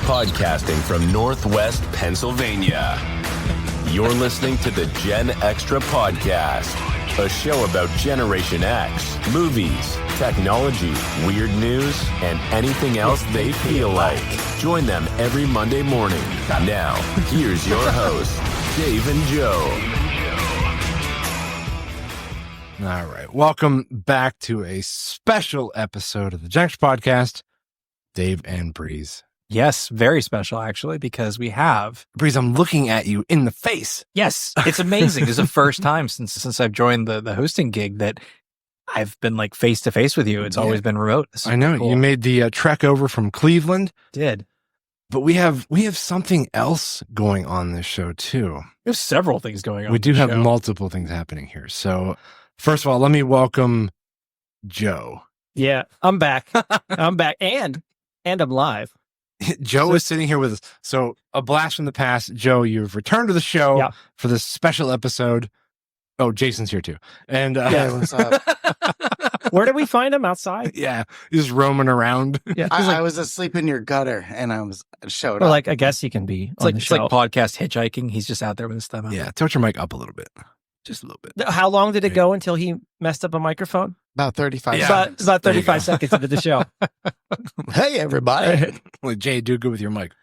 podcasting from Northwest Pennsylvania. You're listening to the Gen Extra Podcast, a show about Generation X, movies, technology, weird news, and anything else they feel like. Join them every Monday morning. Now, here's your hosts, Dave and Joe. All right. Welcome back to a special episode of the Gen Extra Podcast. Dave and Breeze. Yes, very special, actually, because we have... Breeze, I'm looking at you in the face. Yes, it's amazing. This is the first time since I've joined the hosting gig that I've been like face-to-face with you. It's always been remote. I know. Cool. You made the trek over from Cleveland. Did. But we have something else going on this show, too. There's several things going on. We do have multiple things happening here. So, first of all, let me welcome Joe. Yeah, I'm back. I'm back. And I'm live. Joe is sitting here with us. So, a blast from the past. Joe, you've returned to the show for this special episode. Oh, Jason's here too. And what's up? Where did we find him? Outside? Yeah, he's roaming around. Yeah, I was asleep in your gutter, and I showed up. Like, I guess he can be. It's like podcast hitchhiking. He's just out there with his thumb out. Yeah, tilt your mic up a little bit, just a little bit. How long did it go until he messed up a microphone? About 35. Yeah. About 35 seconds into the show. Hey, everybody! Like, Jay, do good with your mic.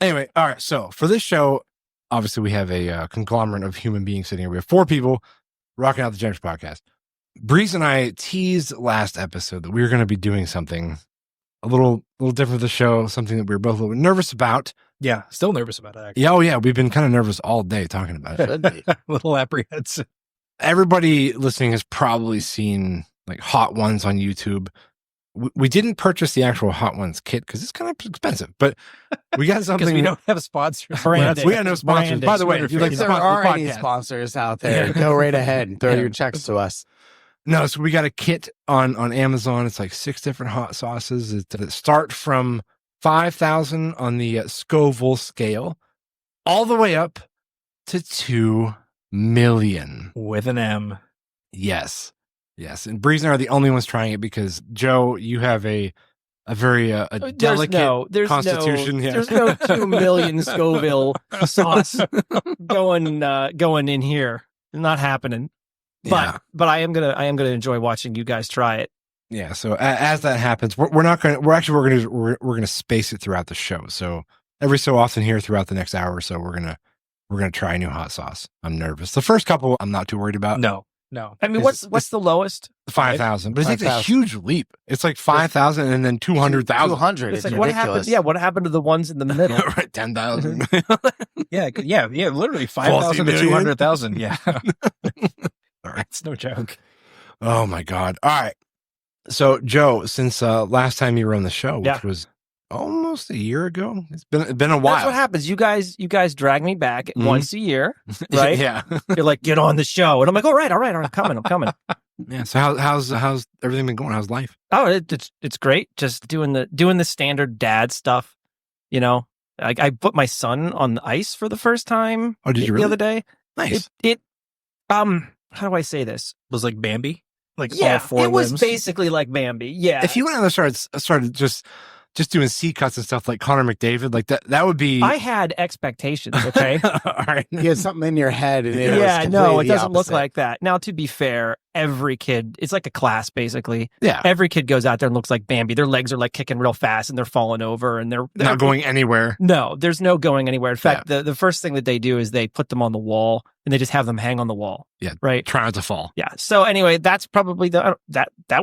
Anyway, all right. So for this show, obviously we have a conglomerate of human beings sitting here. We have 4 people rocking out the Gen Extra Podcast. Breeze and I teased last episode that we were going to be doing something a little different for the show, something that we were both a little bit nervous about. Yeah, still nervous about it, actually. Yeah, yeah, we've been kind of nervous all day talking about it. Should be. A little apprehensive. Everybody listening has probably seen like Hot Ones on YouTube. We didn't purchase the actual Hot Ones kit because it's kind of expensive, but we got something. Because we don't have a sponsor. We got no sponsors. By the way, if you'd like to If there sponsor are the any podcast, sponsors out there, go right ahead and throw your checks to us. No, so we got a kit on Amazon. It's like 6 different hot sauces. It start from 5,000 on the Scoville scale, all the way up to 2 million with an M. Yes. And Breeze and I are the only ones trying it because Joe, you have a very delicate constitution. There's no 2 million Scoville sauce going in here. Not happening. But I am gonna enjoy watching you guys try it. Yeah. So as that happens, we're gonna space it throughout the show. So every so often here throughout the next hour or so, we're gonna try a new hot sauce. I'm nervous. The first couple, I'm not too worried about. No. I mean, what's the lowest? 5,000, but it's a huge leap. It's like 5,000 and then 200,000. 200. It's like ridiculous. what happened? Yeah, what happened to the ones in the middle? Right, 10,000. Yeah. Literally 5,000 to 200,000. Yeah. All right, it's no joke. Oh my God! All right, so Joe, since last time you were on the show, which was almost a year ago, it's been a while. That's what happens. You guys drag me back once a year, right? Yeah. You're like, get on the show, and I'm like, all right, I'm coming. Yeah. So how's everything been going? How's life? Oh, it's great. Just doing the standard dad stuff. You know, I put my son on the ice for the first time. Oh, did you really? The other day? Nice. How do I say this? Was like Bambi? Like yeah, all 4 it was limbs? basically like Bambi. Yeah. If you went out and started just doing C cuts and stuff like Connor McDavid, like that would be. I had expectations. Okay. All right. You had something in your head, and it doesn't look like that. Now, to be fair, every kid, it's like a class basically. Yeah. Every kid goes out there and looks like Bambi. Their legs are like kicking real fast, and they're falling over, and they're not going anywhere. No, there's no going anywhere. In fact, the first thing that they do is they put them on the wall, and they just have them hang on the wall. Yeah. Right. Try not to fall. Yeah. So anyway, that's probably that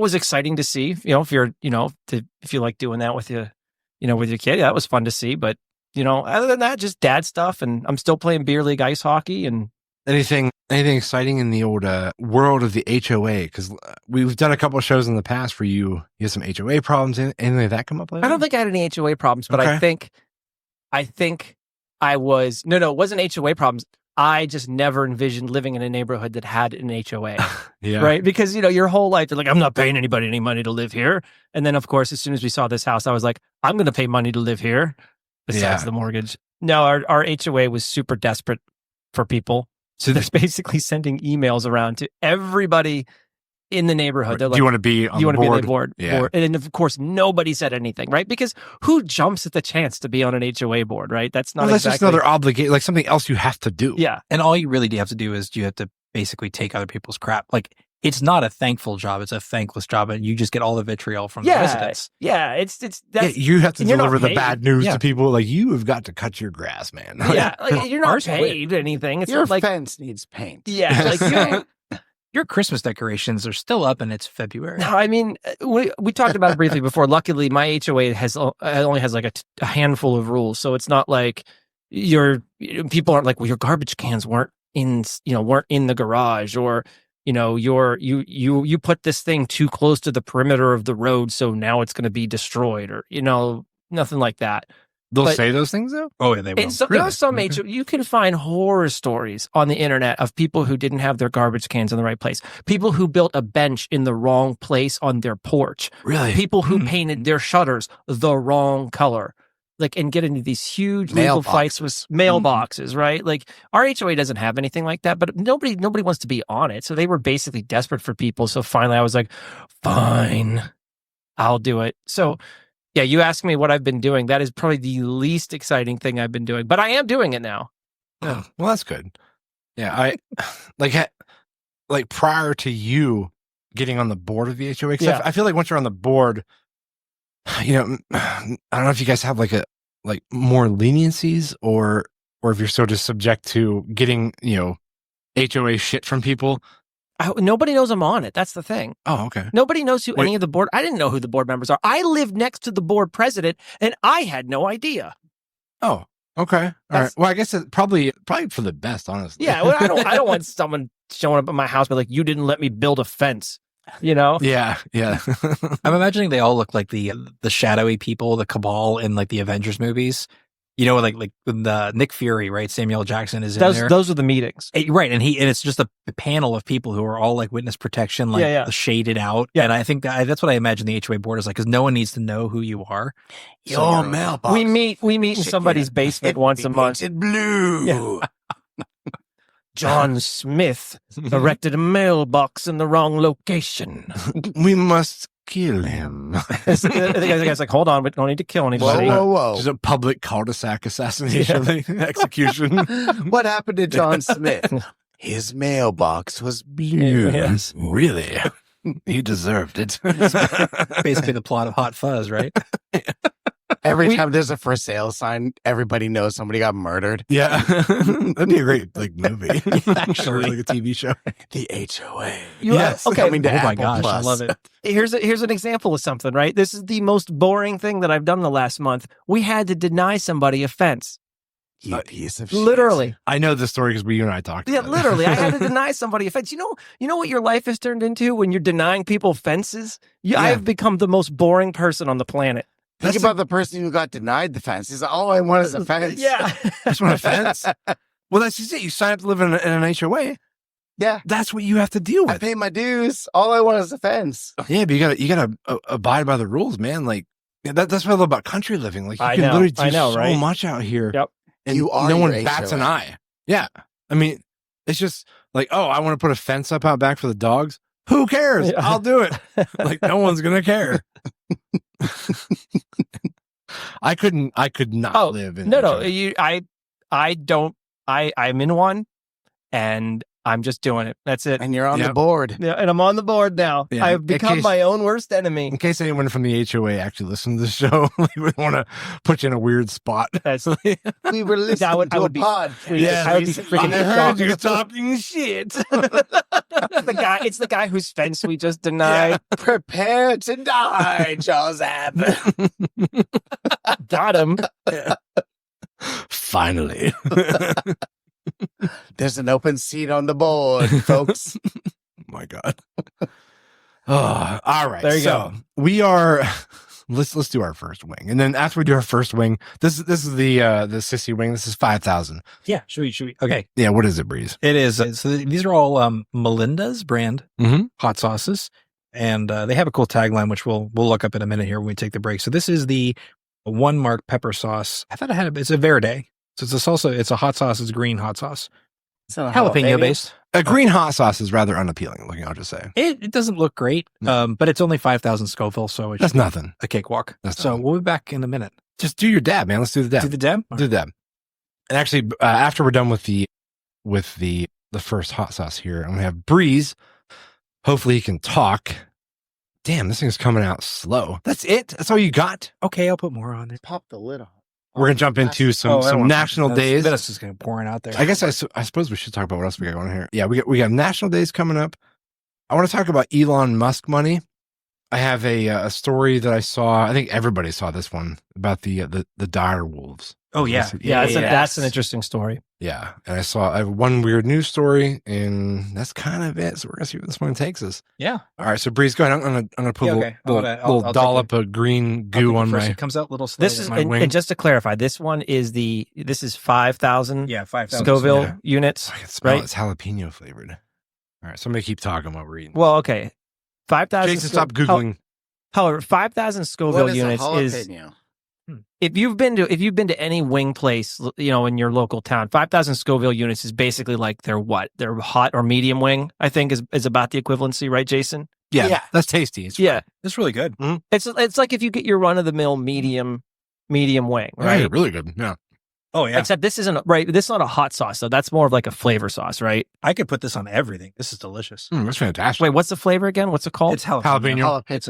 was exciting to see. You know, if you like doing that with with your kid, that was fun to see. But other than that, just dad stuff, and I'm still playing beer league ice hockey. And anything exciting in the old world of the HOA? Because we've done a couple of shows in the past where you had some HOA problems. Anything like that come up lately? I don't think I had any HOA problems, but I think I was it wasn't HOA problems. I just never envisioned living in a neighborhood that had an HOA. Yeah. Right. Because, your whole life, you're like, I'm not paying anybody any money to live here. And then, of course, as soon as we saw this house, I was like, I'm going to pay money to live here besides the mortgage. No, our HOA was super desperate for people. So they're basically sending emails around to everybody in the neighborhood. They're Do like, you want to be on you the want to be on board? the board? Yeah. board? And then, of course, nobody said anything, right? Because who jumps at the chance to be on an HOA board, right? That's not Well, that's exactly... just another obligation, like something else you have to do. Yeah. And all you really have to do is you have to basically take other people's crap. Like, it's not a thankful job; it's a thankless job, and you just get all the vitriol from the residents. Yeah, it's Yeah, that's you have to and you're not deliver the paid. bad news Yeah. to people. Like, you have got to cut your grass, man. yeah, like, you're not Ours quit. paid anything. It's Your not like fence needs paint. yeah, like you. Your Christmas decorations are still up, and it's February. No, I mean, we talked about it briefly before. Luckily, my HOA only has like a handful of rules, so it's not like people aren't like, well, your garbage cans weren't in the garage, or you put this thing too close to the perimeter of the road, so now it's going to be destroyed, or nothing like that. They'll But- say those things though. Oh, yeah, they will. And so, Really? there are some you can find horror stories on the internet of people who didn't have their garbage cans in the right place, people who built a bench in the wrong place on their porch, Really? people who painted their shutters the wrong color, like, and get into these huge legal fights with mailboxes, right? Like, our HOA doesn't have anything like that, but nobody wants to be on it. So they were basically desperate for people. So finally I was like, fine, I'll do it. So yeah, you ask me what I've been doing. That is probably the least exciting thing I've been doing, but I am doing it now. Oh, well, that's good. Yeah, I like prior to you getting on the board of the HOA. 'Cause Yeah. I feel like once you're on the board, I don't know if you guys have like more leniencies, or if you're so just subject to getting HOA shit from people. Nobody knows I'm on it. That's the thing. Oh, okay. Nobody knows who Wait. any of the board. I didn't know who the board members are. I live next to the board president, and I had no idea. Oh, okay. All right. That's- Well, I guess it's probably for the best, honestly. Yeah, well, I don't want someone showing up at my house, but like, you didn't let me build a fence. Yeah. Yeah. I'm imagining they all look like the shadowy people, the cabal in like the Avengers movies. Like when the Nick Fury, right? Samuel Jackson is in there. Those are the meetings. Right, and it's just a panel of people who are all like witness protection, like Yeah. shaded out. Yeah. And I think that's what I imagine the HOA board is like, because no one needs to know who you are. Your mailbox. We meet in somebody's basement once a month. Painted blue. John Smith erected a mailbox in the wrong location. We must kill him. The guy's like, hold on, we don't need to kill Whoa, anybody. whoa, whoa. Just a public cul-de-sac assassination execution. What happened to John Smith? His mailbox was blue. Yes. Really? He deserved it. Basically the plot of Hot Fuzz, right? Every time there's a for sale sign, everybody knows somebody got murdered. Yeah. That'd be a great movie. Actually. Like a TV show. The HOA. Yes. Okay. Coming to Oh my Apple gosh, I Plus. love it. Here's an example of something, right? This is the most boring thing that I've done the last month. We had to deny somebody a fence. You piece of shit. Literally. I know this story because you and I talked Yeah, about it. literally. I had to deny somebody a fence. You know what your life has turned into when you're denying people fences? I have become the most boring person on the planet. Think about the person who got denied the fence. He's like, all I want is a fence. Yeah. Just want a fence. Well, that's just it. You sign up to live in an HOA. Yeah. That's what you have to deal I with. pay my dues. All I want is a fence. Yeah, but you gotta abide by the rules, man. Like that's what I love about country living. Like you I can know, literally do I know, so right? much out here. Yep. And You are no one your bats an HOA. eye. Yeah. I mean, it's just like, oh, I want to put a fence up out back for the dogs. Who cares? Yeah. I'll do it. Like no one's gonna care. I could not live in No, HOA. I'm in one, and I'm just doing it. That's it. And you're on the Yep. board. Yeah, and I'm on the board now. Yeah, I've in become case- my own worst enemy. In case anyone from the HOA actually listens to this show, we would want to put you in a weird spot. That's We were listening I would to a be- podcast. Yeah, I would be freaking I heard shocked. you talking shit. It's the guy whose fence we just denied. Prepare to die, Joseph. Got him. Finally. There's an open seat on the board, folks. My God. Oh, all right. There you so we are. Let's do our first wing, and then after we do our first wing, this is the sissy wing. This is 5,000. Yeah, should we? Okay, Yeah. What is it, Breeze? it is. So these are all Melinda's brand Mm-hmm. hot sauces, and they have a cool tagline which we'll look up in a minute here when we take the break. So this is the One Mark pepper sauce. I thought it's a verde, so it's a salsa. It's a hot sauce. It's green hot sauce. It's not a Jalapeno based. A green hot sauce is rather unappealing looking, I'll just say. It doesn't look great, but it's only 5,000 Scoville, so it's That's nothing. a cakewalk. That's so nothing. we'll be back in a minute. Just do your dab, man. Let's do the dab. Do the dab? Do the dab. And actually, after we're done with the first hot sauce here, I'm gonna have Breeze. Hopefully, he can talk. Damn, this thing's coming out slow. That's it. That's all you got. Okay, I'll put more on there. Pop the lid on. We're gonna jump into some national days. That's just going to pouring out there. I guess I suppose we should talk about what else we got going on here. Yeah, we got national days coming up. I want to talk about Elon Musk money. I have a story that I saw. I think everybody saw this one about the Direwolves. Oh yeah, That's an interesting story. Yeah, and I have one weird news story, and that's kind of it. So we're gonna see where this one takes us. Yeah. All right, so Breeze, go ahead. I'm gonna put a little dollop of green goo on my. It comes out little. This is and just to clarify, this is 5,000. 5,000 Scoville units. I can smell right? It's jalapeno flavored. All right, somebody keep talking while we're eating. Well, okay, 5,000. Jason, stop googling. However, 5,000 Scoville units is. If you've been to any wing place, in your local town, 5,000 Scoville units is basically like their hot or medium wing. I think is about the equivalency, right, Jason? Yeah, that's tasty. It's really good. Mm-hmm. It's like if you get your run of the mill medium wing, right? Yeah, really good. Yeah. Oh yeah. Except this isn't right. This is not a hot sauce, so that's more of like a flavor sauce, right? I could put this on everything. This is delicious. That's fantastic. Wait, what's the flavor again? What's it called? It's jalapeno. It's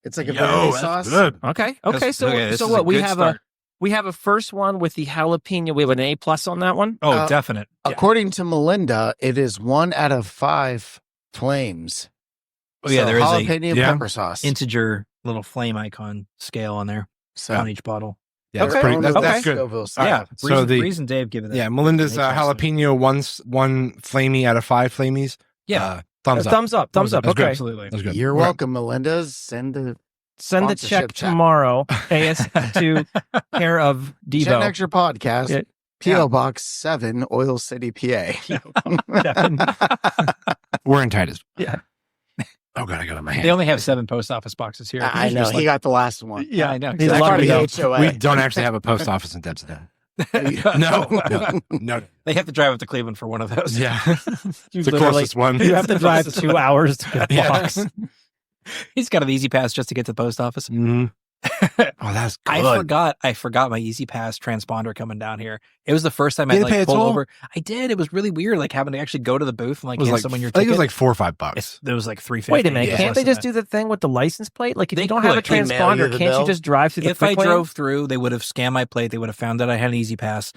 It's like a Yo, verde that's sauce. good. Okay. this So is what a we good have start. we have a first one with the jalapeno. We have an A+ on that one. Oh, definite. According to Melinda, it is 1 out of 5 flames. Oh yeah, So there is a jalapeno yeah. pepper sauce. integer little flame icon scale on there So on each bottle. Yeah, Okay. that's pretty. That's Okay. good. Scoville sauce. Yeah. So Breeze and Dave give it that. Yeah, Melinda's Makes sense. jalapeno one flamey out of 5 flamies. Yeah. Thumbs up. Thumbs up. That's Okay. good. Absolutely. That's good. You're Okay. welcome, Melinda. Send the Send the check tomorrow. AS to care of Gen Devo. Extra Podcast. Yeah. P.O. Box 7, Oil City, PA. We're in Titus. Yeah. Oh god, I got it in my hand. They only have 7 post office boxes here. I know. He got the last one. Yeah, I know. He's Exactly. lucky, Part of though. the HOA. We don't actually have a post office in Denton. No. They have to drive up to Cleveland for one of those. Yeah, You it's the literally- closest one. You have to drive 2 hours to get a Yeah. box. He's got an easy pass just to get to the post office. Mhm. Oh, that's good. I forgot my Easy Pass transponder coming down here. It was the first time I You had to pay a pulled toll? over. I did. It was really weird, like having to actually go to the booth and like It was hand like, someone your I think ticket. it was like $4 or $5. It was like $3.50. Wait a minute. Yeah. Can't they just do the thing with the license plate? Like if They you don't have a could. They mail you transponder, the can't bill? you just drive through the If I quick lane? drove through, they would have scanned my plate. They would have found that I had an Easy Pass,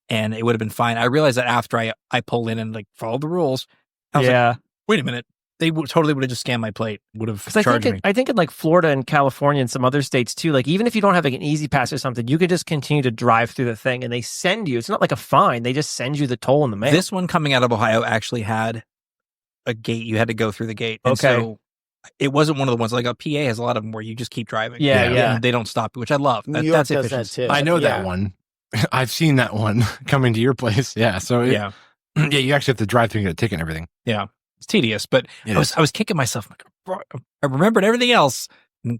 and it would have been fine. I realized that after I pulled in and like followed the rules. I was like, Yeah. wait a minute. They totally would have just scanned my plate. Would have Because charged me. I think in like Florida and California and some other states too, like even if you don't have like an Easy Pass or something, you could just continue to drive through the thing and they send you. It's not like a fine. They just send you the toll in the mail. This one coming out of Ohio actually had a gate. You had to go through the gate. And Okay. so it wasn't one of the ones like a PA has a lot of them where you just keep driving. Yeah. And they don't stop you, which I love. New York That's does that efficient. too. I know Yeah. that one. I've seen that one coming to your place. Yeah. So Yeah. yeah, you actually have to drive through and get a ticket and everything. It's tedious, but It I was kicking myself. Like, I remembered everything else,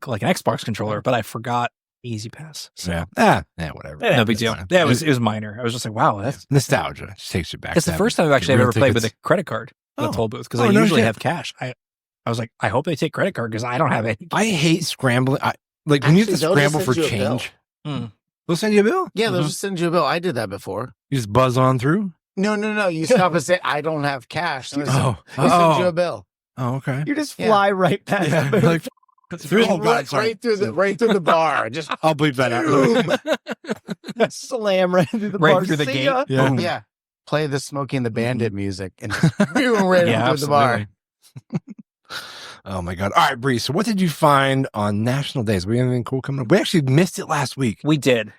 like an Xbox controller, but I forgot Easy Pass. So Yeah. Whatever. Yeah, no big that's deal. fine. Yeah, it was minor. I was just like, wow, that's Nostalgia. It just takes you back. it's to the having first time I've real ever played with a tickets. credit card at Oh. the toll booth because Oh, I no usually shit. have cash. I was like, I hope they take credit card because I don't have any. I hate scrambling. Like when you have to Actually, they'll just scramble for send you a bill. change. Mm. They'll send you a bill. Yeah, they'll Mhm. just send you a bill. I did that before. You just buzz on through. No. You stop and say, I don't have cash. They send you a bill. Oh, okay. You just Yeah. fly right past Yeah, the booth. like, Oh, right through the bar. Just I'll bleep that out. Slam right through the Right bar. through the See gate. ya. Yeah. Boom. yeah. Play the Smoking the Bandit music and just boom, right Yeah, through the bar. Oh my god! All right, Bree. So, what did you find on National Days? We have anything cool coming up? We actually missed it last week. We did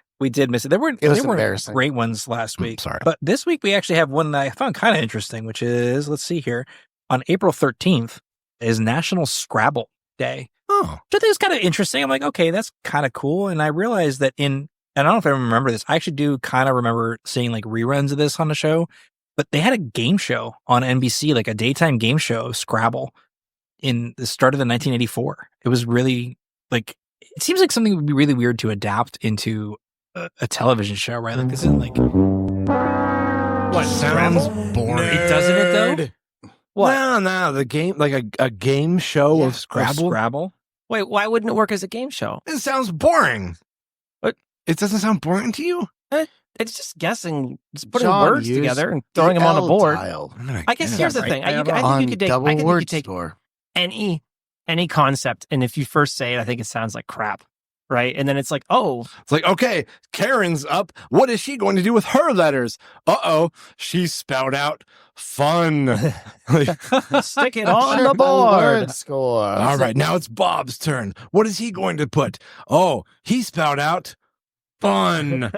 miss it. There weren't It was there weren't embarrassing. great ones last week. Sorry. But this week we actually have one that I found kind of interesting, which is let's see here. On April 13th is National Scrabble Day. Oh, Which I think is kind of interesting. I'm like, okay, that's kind of cool. And I realized that and I don't know if I remember this. I actually do kind of remember seeing like reruns of this on the show, but they had a game show on NBC, like a daytime game show of Scrabble in the start of the 1984. It was really like, it seems like something would be really weird to adapt into a television show, right? Like this isn't like, What, Sounds Scrabble? boring. It doesn't it though? What? No, the game, like a game show of Scrabble. Scrabble. Wait, why wouldn't it work as a game show? It sounds boring. What? It doesn't sound boring to you? It's just guessing, just putting John, words use together and throwing them on a board. Tile I guess here's the thing. I think you could take, double I think you word could take store. any concept, and if you first say it, I think it sounds like crap, right? And then it's like, oh, It's like, okay, Karen's up. What is she going to do with her letters? Uh-oh, she spelled out fun. Like, stick it on the Triple board. word score. all right, now it's Bob's turn. What is he going to put? Oh, he spelled out fun.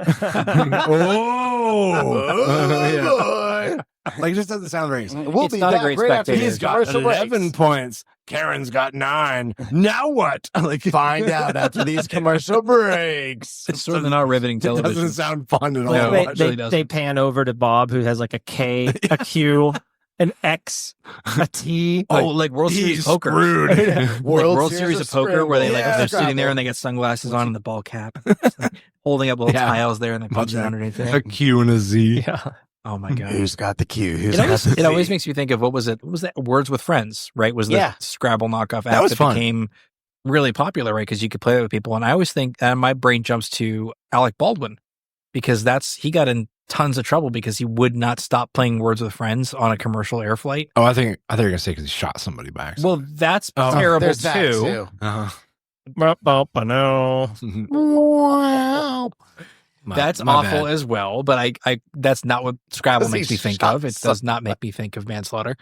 Yeah. Like, it just doesn't sound very. We'll It's be not a back great right after spectator. these He's got commercial 11 breaks. points. Karen's got 9. Now what? Like, Find out after these commercial breaks. It's certainly not riveting it doesn't television. sound fun at all. No, to they, it watch. really they, doesn't. they pan over to Bob, who has like a K, a Q, an X, a T. Like World Series He's poker. screwed. Like World Series of poker, where they Yeah, they're sitting there Scrabble. and they get sunglasses on and the ball cap, It's like holding up little Yeah. tiles there and they punch it underneath A it. Q and a Z. Yeah. Oh my god! Who's got the cue? Who's It got always, the it always Z? makes you think of what was it? What was that? Words with Friends, right? Was the Yeah. Scrabble knockoff That app was that fun. became really popular, right? Because you could play that with people, and I always think, and my brain jumps to Alec Baldwin because he got in tons of trouble because he would not stop playing Words with Friends on a commercial air flight. Oh, I think you're gonna say because he shot somebody by accident. Well, that's Oh, terrible There's that too. too. Uh-huh. Wow. That's My awful bad. as well, but I that's not what Scrabble Because makes he me think shot of. It does not make me think of manslaughter.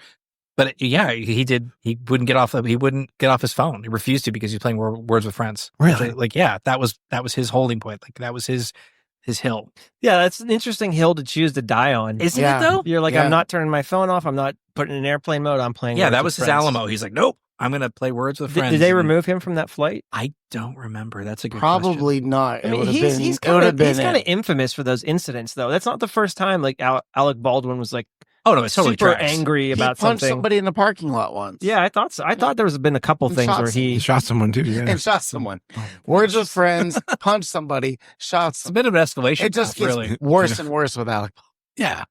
But he wouldn't get off his phone. He refused to because he's playing Words with Friends. Really? Like, yeah, that was his holding point. Like that was his hill. Yeah, that's an interesting hill to choose to die on. Isn't Yeah. it though? You're like, Yeah. I'm not turning my phone off. I'm not putting it in airplane mode. I'm playing. Yeah, Words that with was his Friends. Alamo. He's like, nope, I'm going to play Words with Friends. Did they And remove him from that flight? I don't remember. That's a good question. Probably not. I It mean, would have he's been. he's It would have kind been. of infamous for those incidents, though. That's not the first time like Alec Baldwin was like Oh no, it's totally super tracks. angry He about punched something. somebody in the parking lot once. Yeah, I thought so. I thought there was been a couple And things shot where He he. shot someone too. Yeah. and shot someone. Words with friends, punched somebody, shot It's a somebody. bit of an escalation. It just path, gets really. worse and worse with Alec. Yeah.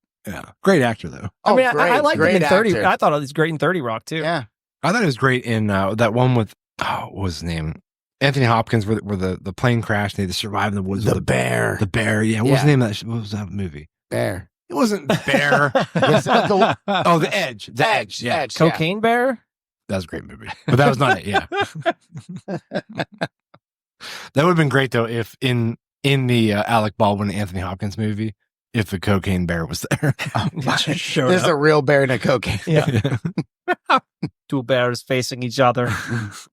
Great actor though. Oh, I mean, great, I liked him great in 30. actor. I thought he was great in 30 Rock too. Yeah. I thought it was great in that one with what was his name? Anthony Hopkins, where the plane crashed. And they had to survive in the woods. The with bear. The bear. Yeah. What was the name of that? What was that movie? Bear. It wasn't Bear. Yes, the Oh, The Edge. The Edge. Yeah. Edge, yeah. Cocaine Bear. That was a great movie, but that was not it. Yeah. That would have been great though if in the Alec Baldwin Anthony Hopkins movie, if the cocaine bear was there. Just showed There's up. a real bear and a cocaine. Yeah. Two bears facing each other.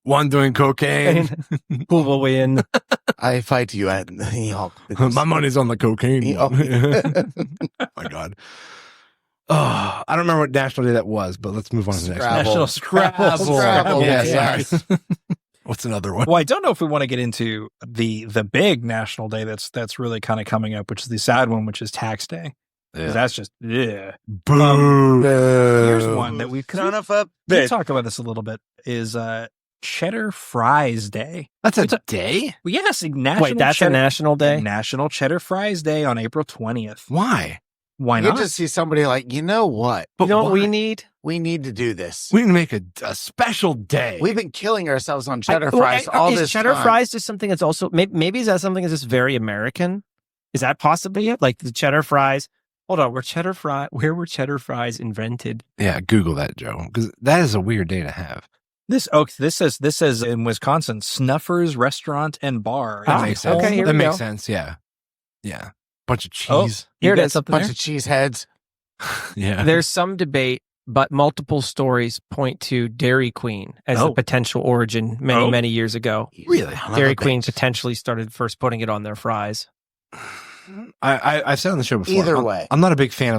One doing cocaine. Who will win? I fight you at My money's on the cocaine. Oh. Oh my God. Oh, I don't remember what national day that was, but let's move on to the next one. Scrabble. National Scrabble. Scrabble. Yeah, Yeah. sorry. What's another one? Well, I don't know if we want to get into the big national day that's really kind of coming up, which is the sad one, which is Tax Day. 'Cause that's just Boo. Here's one that we've Son of a we bitch. talked about this a little bit. Is Cheddar Fries Day? That's a day? Well, yes, National Wait, that's a Cheddar, national day? National Cheddar Fries Day on April 20th. Why? Why You not? just see somebody like, you know what? You know what we why? need? We need to do this. We need to make a special day. We've been killing ourselves on cheddar Well, fries all is this cheddar time. fries just something that's also maybe is that something that's just very American? Is that possibly it? Like the cheddar fries? Hold on, where were cheddar fries invented? Yeah, Google that, Joe, because that is a weird day to have. This says in Wisconsin, Snuffers Restaurant and Bar. That Ah, makes sense. okay, here that we makes go. sense. Yeah. Yeah. Bunch of Oh, cheese. Here it got is. something Bunch there? of cheese heads. Yeah. There's some debate, but multiple stories point to Dairy Queen as Oh. the potential origin many years ago. Really? Son of Dairy a Queen bitch. potentially started first putting it on their fries. I've said on the show before. Either I'm- way. I'm not a big fan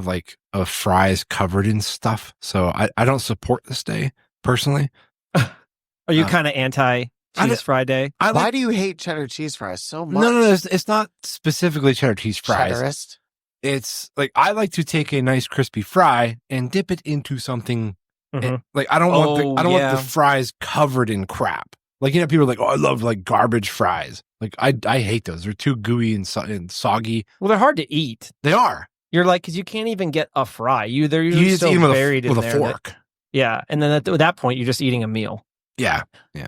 of fries covered in stuff, so I don't support this day personally. Are you Uh, kind of anti I cheese don't- fry day? I Why like do you hate cheddar cheese fries so much? no. It's not specifically cheddar cheese fries. Cheddarist? It's like I like to take a nice crispy fry and dip it into something. Mhm. Like I don't want Oh, want yeah. the fries covered in crap. Like people are like, oh, I love like garbage fries. Like I hate those. They're too gooey and soggy. Well, they're hard to eat. They are. You're like, because you can't even get a fry. They're You usually just so eat them buried with in a there. fork. Yeah, and then at that point, you're just eating a meal. Yeah.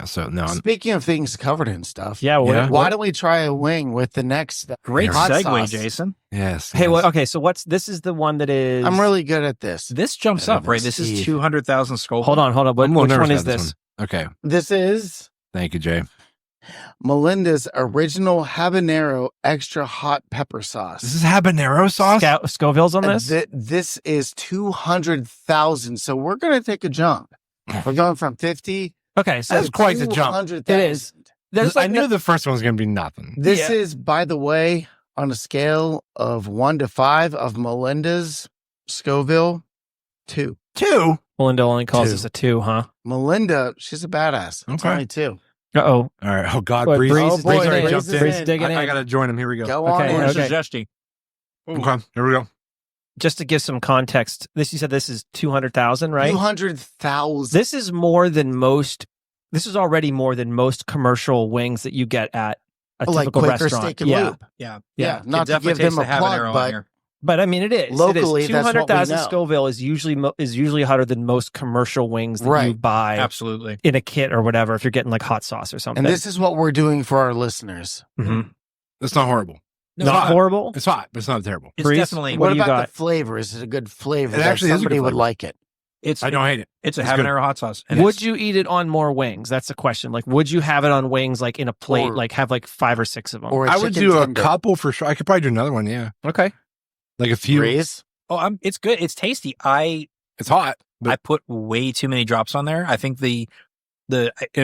So no. Speaking of things covered in stuff, Yeah. Yeah. why don't we try a wing with the next Great hot segue, sauce? Jason. Yes. Hey, yes. well, okay. So this is the one that is. I'm really good at this. This jumps up, right? This is Steve. 200,000 Scoville. Hold on. I'm a little Which nervous one is about this? one. Okay. This is Thank you, Jay. Melinda's original habanero extra hot pepper sauce. This is habanero sauce. Scoville's on this. This is 200,000. So we're going to take a jump. We're going from 50. Okay, so That's quite the jump. 200,000. It is. There's I like knew the first one was going to be nothing. This Yeah. is, by the way, on a scale of 1 to 5 of Melinda's Scoville, 2. 2. Melinda only calls 2. this a 2, huh? Melinda, she's a badass. It's Okay. only 2. Uh oh. All right. Oh God, What, Breeze. Breeze Oh, is boy, digging already in. jumped in. Breeze is digging I in. got to join him. Here we go. Go on Okay, in. Where's okay. the zesty? Okay. Here we go. Just to give some context, you said this is 200,000, right? 200,000. This is more than most. This is already more than most commercial wings that you get at a like typical Quaker restaurant. Steak and Yeah. Loop. Yeah. Yeah, It not to definitely give them tastes a the plug, habanero on but here. But I mean, it is Locally, It is. that's what we 200,000 know. Scoville is usually hotter than most commercial wings that you Right. buy Absolutely. in a kit or whatever. If you're getting like hot sauce or something, And this is what we're doing for our listeners. Mhm. It's not horrible. No, not it's not. horrible. It's hot, but it's not terrible. It's Breeze? definitely. What What do you about got? the flavor? Is it a good flavor? It that actually is a good somebody would flavor. like it. It's I don't hate it. It's a It's good. habanero hot sauce. And Would it's- you eat it on more wings? That's the question. Like, would you have it on wings, like in a plate, Or- like have like 5 or 6 of them? Or a I would chicken do tender. a couple for sure. I could probably do another one. Yeah. Okay. Like a few. Breeze? Oh, it's good. It's tasty. It's hot. But I put way too many drops on there. I think it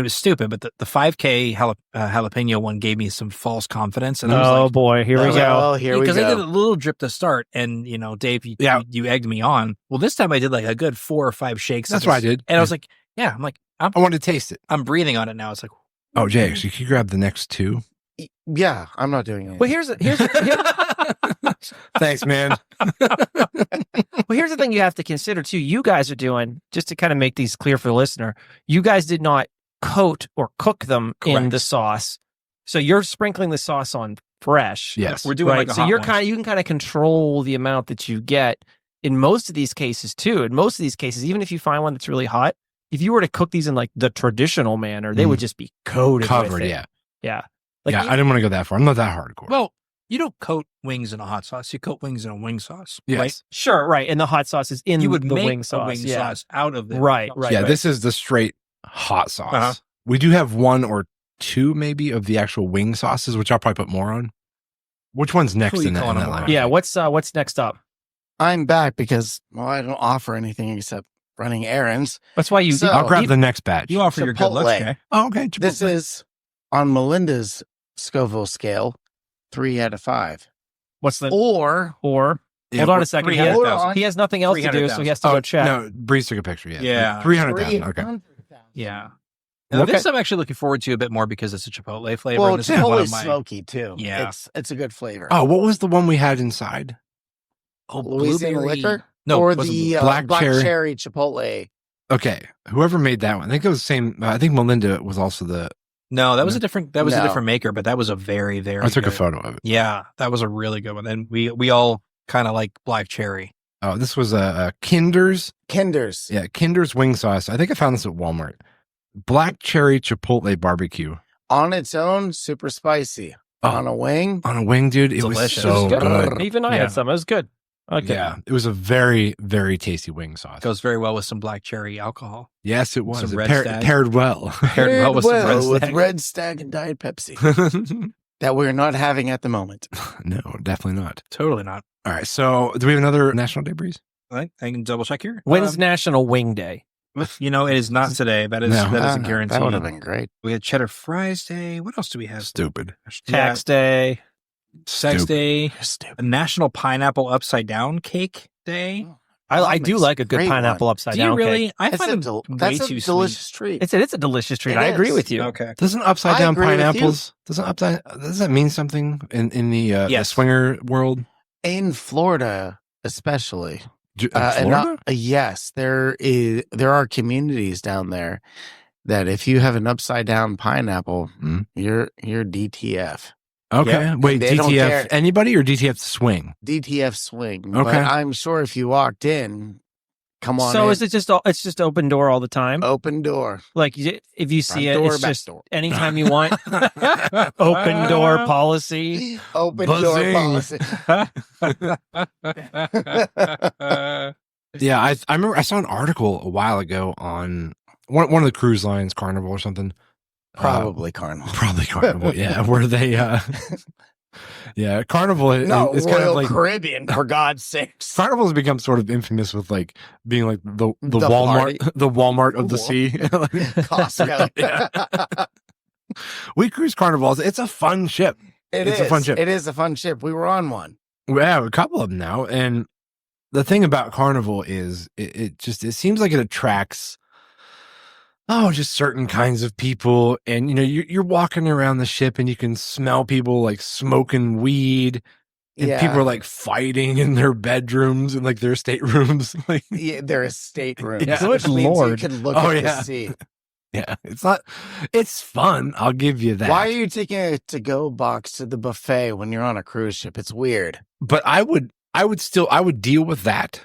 was stupid, but the 5K jalapeno one gave me some false confidence, and I was Oh like, boy, here we go. Well, here we because I did go. a little drip to start, and Dave, Yeah. you egged me on. Well, this time I did like a good 4 or 5 shakes. that's of what I this, did. and I was like, yeah, I'm like, I wanted to taste it. I'm breathing on it now. It's like, Oh, Jay, actually, can you grab the next 2? Yeah, I'm not doing it. Well, here's Thanks, man. the thing you have to consider too. You guys are doing, just to kind of make these clear for the listener. You guys did not coat or cook them in Correct. the sauce, so you're sprinkling the sauce on fresh. Yes. we're doing right. like a So hot you one. can kind of control the amount that you get in most of these cases too. In most of these cases, even if you find one that's really hot, if you were to cook these in like the traditional manner, they would just be coated with Covered, it. yeah. Yeah. Like Yeah, I didn't want to go that far. I'm not that hardcore. Well, you don't coat wings in a hot sauce. You coat wings in a wing sauce, yes. right? sure, right. And the hot sauce is in You would the make wing sauce. a wing yeah. sauce out of the Right, sauce, right. Yeah, this is the straight hot sauce. Uh-huh. We do have 1 or 2 maybe of the actual wing sauces, which I'll probably put more on. Which one's next Who are you in that, calling in that them line? on? Yeah. What's next up? I'm back because, well, I don't offer anything except running errands. That's why you. So- I'll grab the next batch. You offer your good looks, Chipotle. Jay. Oh, okay. This Chipotle. is on Melinda's Scoville scale, 3 out of 5. What's the Or Yeah, Hold on what- a second. 300,000. He has nothing else to do, so he has to Oh, go check. No, Breeze took a picture. Yeah. Yeah. 300,000. Okay. 300,000. Yeah. Now, Okay. this I'm actually looking forward to a bit more because it's a Chipotle flavor. Well, and this is one Chipotle's of my smoky too. Yeah. It's a good flavor. Oh, what was the one we had inside? Louisiana blueberry- liquor? No, or it wasn't the Black black cherry. cherry Chipotle. Okay. Whoever made that one. I think it was the same. I think Melinda was also the. No, that was a different. That was a No. different maker, but that was a very, very. I took a good- photo of it. Yeah, that was a really good one. And we all kind of like black cherry. Oh, this was a Kinder's. Kinder's. Yeah, Kinder's wing sauce. I think I found this at Walmart. Black cherry Chipotle barbecue. On its own, super spicy. Oh. On a wing, On a wing, dude. It Delicious. was so It was good. Even I Yeah. had some. It was good. Okay. Yeah, it was a very, very tasty wing sauce. Goes very well with some black cherry alcohol. Yes, it was. Some It Red Stag. paired well. Paired well with some Red with Stag. Red Stag and Diet Pepsi that we're not having at the moment. No, definitely not. Totally not. All right, so do we have another National Day Breeze? I can double check here. When's National Wing Day? It is not today. That is No. that is a Ah, guarantee. That would have been great. We had Cheddar Fries Day. What else do we have? Stupid. Tax Day. Sex Stupid. Day. You're stupid. A National Pineapple Upside Down Cake Day. I do makes like a good great pineapple upside Do you down really? cake. I That's find a, them way that's too a delicious treat. It's a delicious treat. It I agree is. with sweet. you. Okay. Doesn't upside I down agree with you. pineapples? Does that mean something in the Yes. swinger world? In Florida, especially. Florida? Yes, there are communities down there that if you have an upside down pineapple, Mhm. you're DTF. Okay. Yeah. Wait, They don't DTF care. anybody or DTF swing? DTF swing. Okay. But I'm sure if you walked in, come on So in. is it just it's just open door all the time? Open door. Like if you see Front door, it's back just door. anytime you want. Open door policy. Open Buzzing. door policy. Yeah, I remember I saw an article a while ago on one of the cruise lines, Carnival or something. Probably Carnival. Probably Carnival, yeah, where they yeah, Carnival No, is Royal kind of like Caribbean, for God's sakes. Carnival has become sort of infamous with like being like the The Walmart, party. the Walmart of the sea. Costco. Yeah. We cruise Carnivals. It's a fun ship. It's a fun ship. It is a fun ship. We were on one. We have a couple of them now, and the thing about Carnival is it seems like it attracts just certain kinds of people, and you're walking around the ship and you can smell people like smoking weed, and Yeah. people are like fighting in their bedrooms and like their staterooms. Like, Yeah, there is staterooms, Yeah. which Good means Lord. you can look Oh, at yeah. the sea. yeah, it's fun. I'll give you that. Why are you taking a to-go box to the buffet when you're on a cruise ship? It's weird. But I would deal with that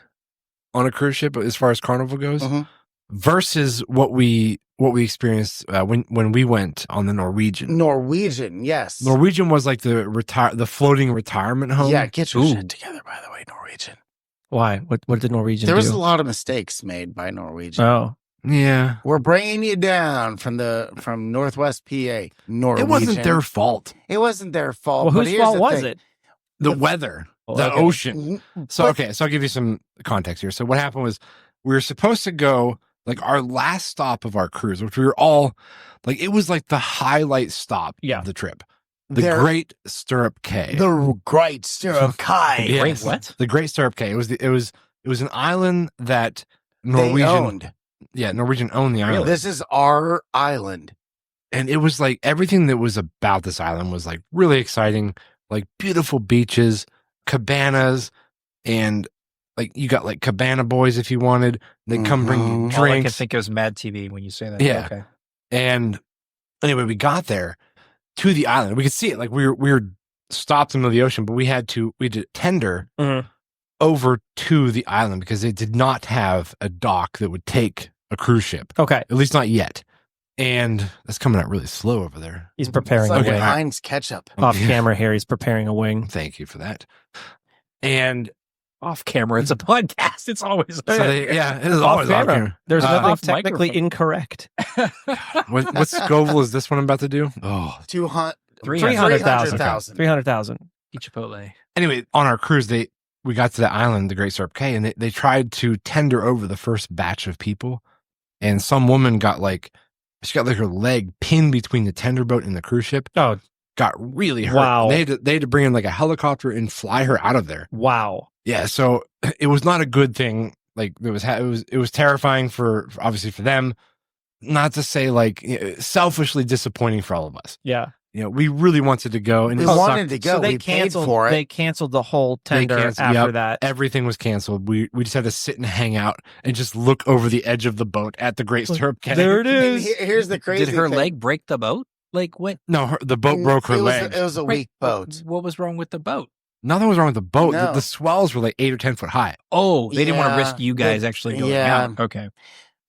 on a cruise ship as far as Carnival goes, Mhm. versus what we experienced when we went on the Norwegian. Norwegian, yes. Norwegian was like the floating retirement home. Yeah, get your Ooh. shit together, by the way, Norwegian. Why? What did Norwegian There was do? a lot of mistakes made by Norwegian. Oh. Yeah. We're bringing you down from Northwest PA. Norwegian. It wasn't their fault. It wasn't their fault. Well, but whose here's fault the was thing. it? The The- weather, Well, the okay. ocean. So But- okay, so I'll give you some context here. So what happened was we were supposed to go like our last stop of our cruise, which we were all like, it was like the highlight stop Yeah. of the trip. The There- Great Stirrup Cay. The Great Stirrup Cay. Yes. Great what? The Great Stirrup Cay. It was an island that They Norwegian owned. Yeah, Norwegian owned the island. This is our island. And it was like everything that was about this island was like really exciting, like beautiful beaches, cabanas, and like you got like cabana boys if you wanted. They come bring you Mhm. All I can drinks. think of is Mad TV when you say that. Yeah. Okay. And anyway, we got there to the island. We could see it. Like we were stopped in the middle of the ocean, but we did tender Mhm. over to the island because they did not have a dock that would take a cruise ship, Okay. at least not yet. And that's coming out really slow over there. He's preparing It's like Okay. a wing. Heinz ketchup. Off Yeah. camera here, he's preparing a wing. Thank you for that. And Off camera, it's a podcast. It's always so it is Off always off camera. camera. There's nothing off technically microphone. incorrect. What Scoville is this one I'm about to do? Oh, 300,000. 300,000. Chipotle. anyway, on our cruise, we got to the island, the Great Stirrup Cay, and they tried to tender over the first batch of people, and some woman got like her leg pinned between the tender boat and the cruise ship. Oh, Got really hurt. Wow. They had to bring in like a helicopter and fly her out of there. wow. Yeah, so it was not a good thing. Like it was terrifying for obviously for them. Not to say like selfishly disappointing for all of us. Yeah. We really wanted to go, and We it sucked. wanted to go. So they We paid canceled for it. They canceled the whole tender canceled- after yep. that. Everything was canceled. We just had to sit and hang out and just look over the edge of the boat at the Great Stirrup Cay. There it And is. here's the crazy Did her thing. leg break the boat? Like what? No, the boat broke her It was- leg. It was a Right. weak boat. What was wrong with the boat? Nothing was wrong with the boat. No. The swells were like 8 or 10 foot high. Oh, they didn't want to Yeah, risk you guys actually going yeah. out. Okay.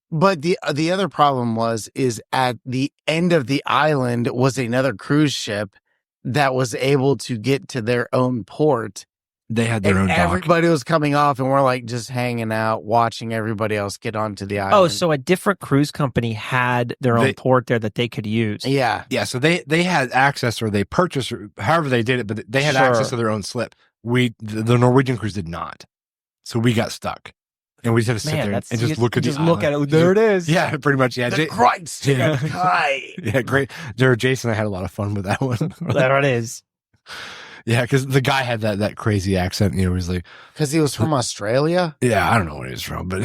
But the other problem is at the end of the island was another cruise ship that was able to get to their own port. They had their own And dock. everybody was coming off, and we're like just hanging out, watching everybody else get onto the island. Oh, so a different cruise company had their own They- port there that they could use. yeah, Yeah, so they had access, or they purchased, or however they did it, but they had Sure. access to their own slip. The Norwegian cruise did not, so we got stuck, and we just had to sit Man, there that's and just look at just the look at island. it. There it is. Yeah, pretty much. Yeah, the Great Stirrup Cay. yeah, great. Jason and I had a lot of fun with that one. There it is. Yeah, because the guy had that crazy accent. He's like, Because he was from Australia. yeah, I don't know where he was from, but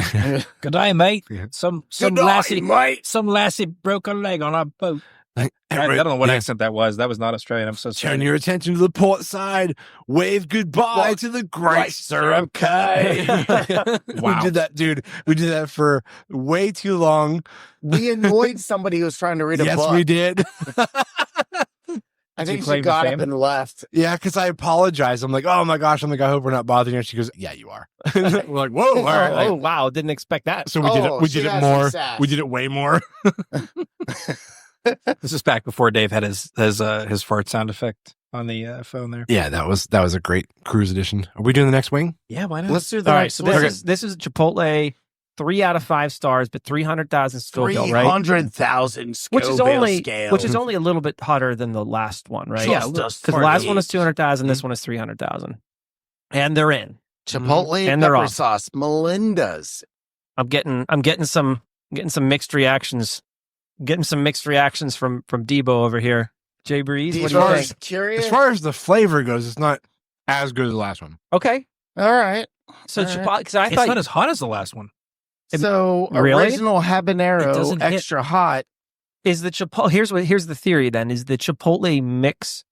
Good day, mate. Yeah. Some Good night, lassie, mate. some lassie broke her leg on our boat. like, I don't know what yeah. accent that was. That was not Australian. I'm so sorry. Turn your attention to the port side. Wave goodbye What? to the Great Stirrup Cay. Wow. We did that, dude. We did that for way too long. We annoyed somebody who was trying to read a Yes, book. we did. I think she claim to got fame? up and left. Yeah, because I apologized. I'm like, oh my gosh, I hope we're not bothering you. She goes, yeah, you are. We're like, whoa, all right. Oh wow, didn't expect that. So we did it. We she did it has some more. sass. We did it way more. This is back before Dave had his fart sound effect on the phone there. Yeah, that was a great cruise edition. Are we doing the next wing? Yeah, why not? Let's do the All right, next so one. this is Chipotle, 3 out of 5 stars, but 300,000 Scoville, right? 300,000 Which is Scoville only scale. which is only a little bit hotter than the last one, right? Yeah, because the last one was 200,000, this one is 300,000, and they're in. Chipotle And they're pepper off. sauce, Melinda's. I'm getting some mixed reactions. Getting some mixed reactions from Debo over here. Jay Breeze, what do you think? Curious. As far as the flavor goes, it's not as good as the last one. Okay, All right. so All right. Chipotle, because I It's thought not as hot as the last one. So Really? original It habanero, doesn't hit. extra hot. is the Chipotle. Here's the theory. Then is the Chipotle mix.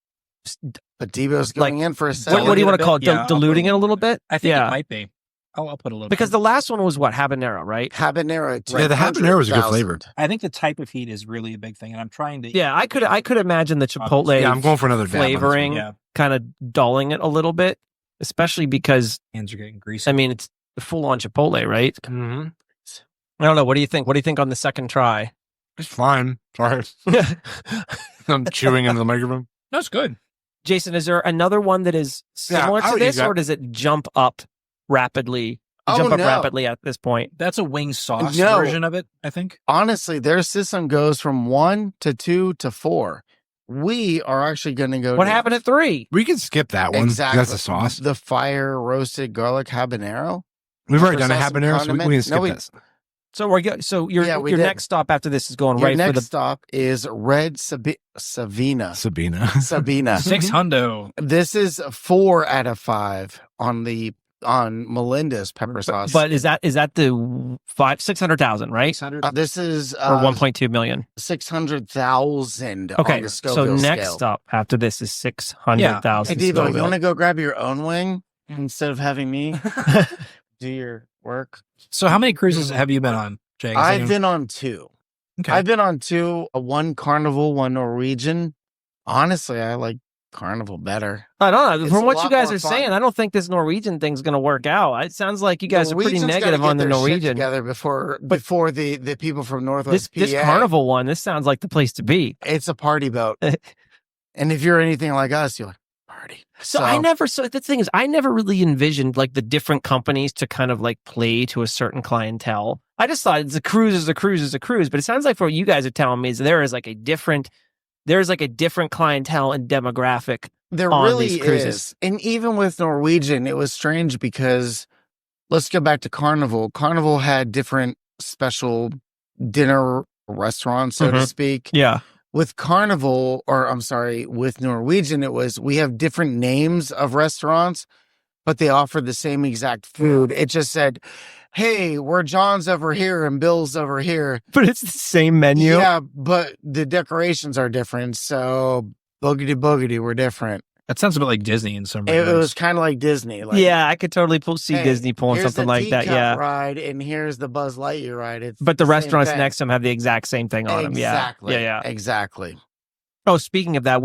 But Debo's going in for a What, second. what do you want to bit? call it? Yeah, I'll Diluting put it a little bit. I think yeah, it might be. I'll put a little because bit. the last one was what, habanero, right? Habanero. Yeah, the habanero was a good flavor. 200,000. I think the type of heat is really a big thing, and I'm trying to. Yeah, I could imagine the Chipotle Yeah, I'm going for another dab on this one. flavoring Yeah, kind of dulling it a little bit, especially because hands are getting greasy. I mean it's full on Chipotle, right? Mm-hmm. I don't know. What do you think? What do you think on the second try? It's fine. Sorry. I'm chewing into the microphone. That's good. Jason, is there another one that is similar I to would this, use that. or does it jump up rapidly? Oh, Jump up no. rapidly at this point. That's a wing sauce No. version of it, I think. Honestly, their system goes from 1 to 2 to 4. We are actually going to go. What to happened at 3? We can skip that one. Exactly. That's the sauce. The fire roasted garlic habanero. We've already done a sauce and habanero, so we condiment. can skip No, we- this. So we're go- so your Yeah, we your did. next stop after this is going Your right for next the. stop is red Sabina. Sabina. Sabina. 6 hundo. This is 4 out of 5 on Melinda's pepper sauce. But is that the 600,000, right? 600. This is Or 1.2 million. 600,000. Okay, on the so Scoville next scale. stop after this is 600,000. Hey, Devo, you Scoville. want to go grab your own wing instead of having me do your work? So how many cruises have you been on, Jay? I've been on 2. Okay. I've been on 2, one Carnival, one Norwegian. Honestly, I like Carnival better. I don't know. It's From a what you lot guys more are fun. saying, I don't think this Norwegian thing's going to work out. It sounds like you guys are pretty Norwegians gotta negative get on the their shit Norwegian. together before the people from Northwest This PA. Carnival one, this sounds like the place to be. It's a party boat. And if you're anything like us, you're like, party. So the thing is, I never really envisioned like the different companies to kind of like play to a certain clientele. I just thought it's a cruise is a cruise is a cruise, but it sounds like what you guys are telling me is there's like a different clientele and demographic. There on really these cruises. is. And even with Norwegian, it was strange because let's go back to Carnival. Carnival had different special dinner restaurants, so to Mhm. speak. Yeah. With Carnival, with Norwegian, it was we have different names of restaurants, but they offer the same exact food. It just said, hey, we're John's over here and Bill's over here. But it's the same menu. Yeah, but the decorations are different. So boogity boogity, we're different. That sounds a bit like Disney in some It ways. was kind of like Disney. Like, Yeah, I could totally see hey, Disney pulling here's something the like that. teacup Yeah. ride, and here's the Buzz Lightyear ride. It's But the same restaurants thing. next to them have the exact same thing on them. Yeah. Exactly. Yeah. Exactly. Oh, speaking of that,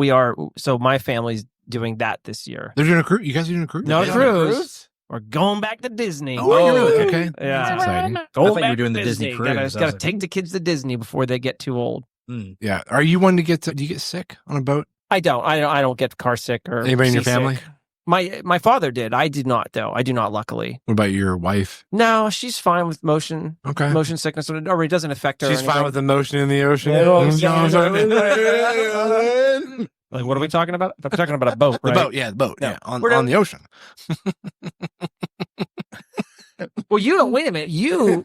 so my family's doing that this year. They're doing a cruise. You guys are doing a cruise? No Yeah. cruise. We're going back to Disney. Oh, you're really? Okay. Yeah. That's exciting. I thought you were doing the Disney Disney cruise. I was Gotta like- take the kids to Disney before they get too old. Yeah. Are you one do you get sick on a boat? I don't get car sick or Anybody in your seasick. family? My father did. I did not though. I do not, luckily. What about your wife? No, she's fine with motion Okay. sickness, or it doesn't affect her. or She's fine anything. with the motion in the ocean. Yeah, The Like, what are we talking about? I'm talking about a boat, right? boat, yeah, the boat, No. yeah, on We're the ocean. Well, you don't. Wait a minute. You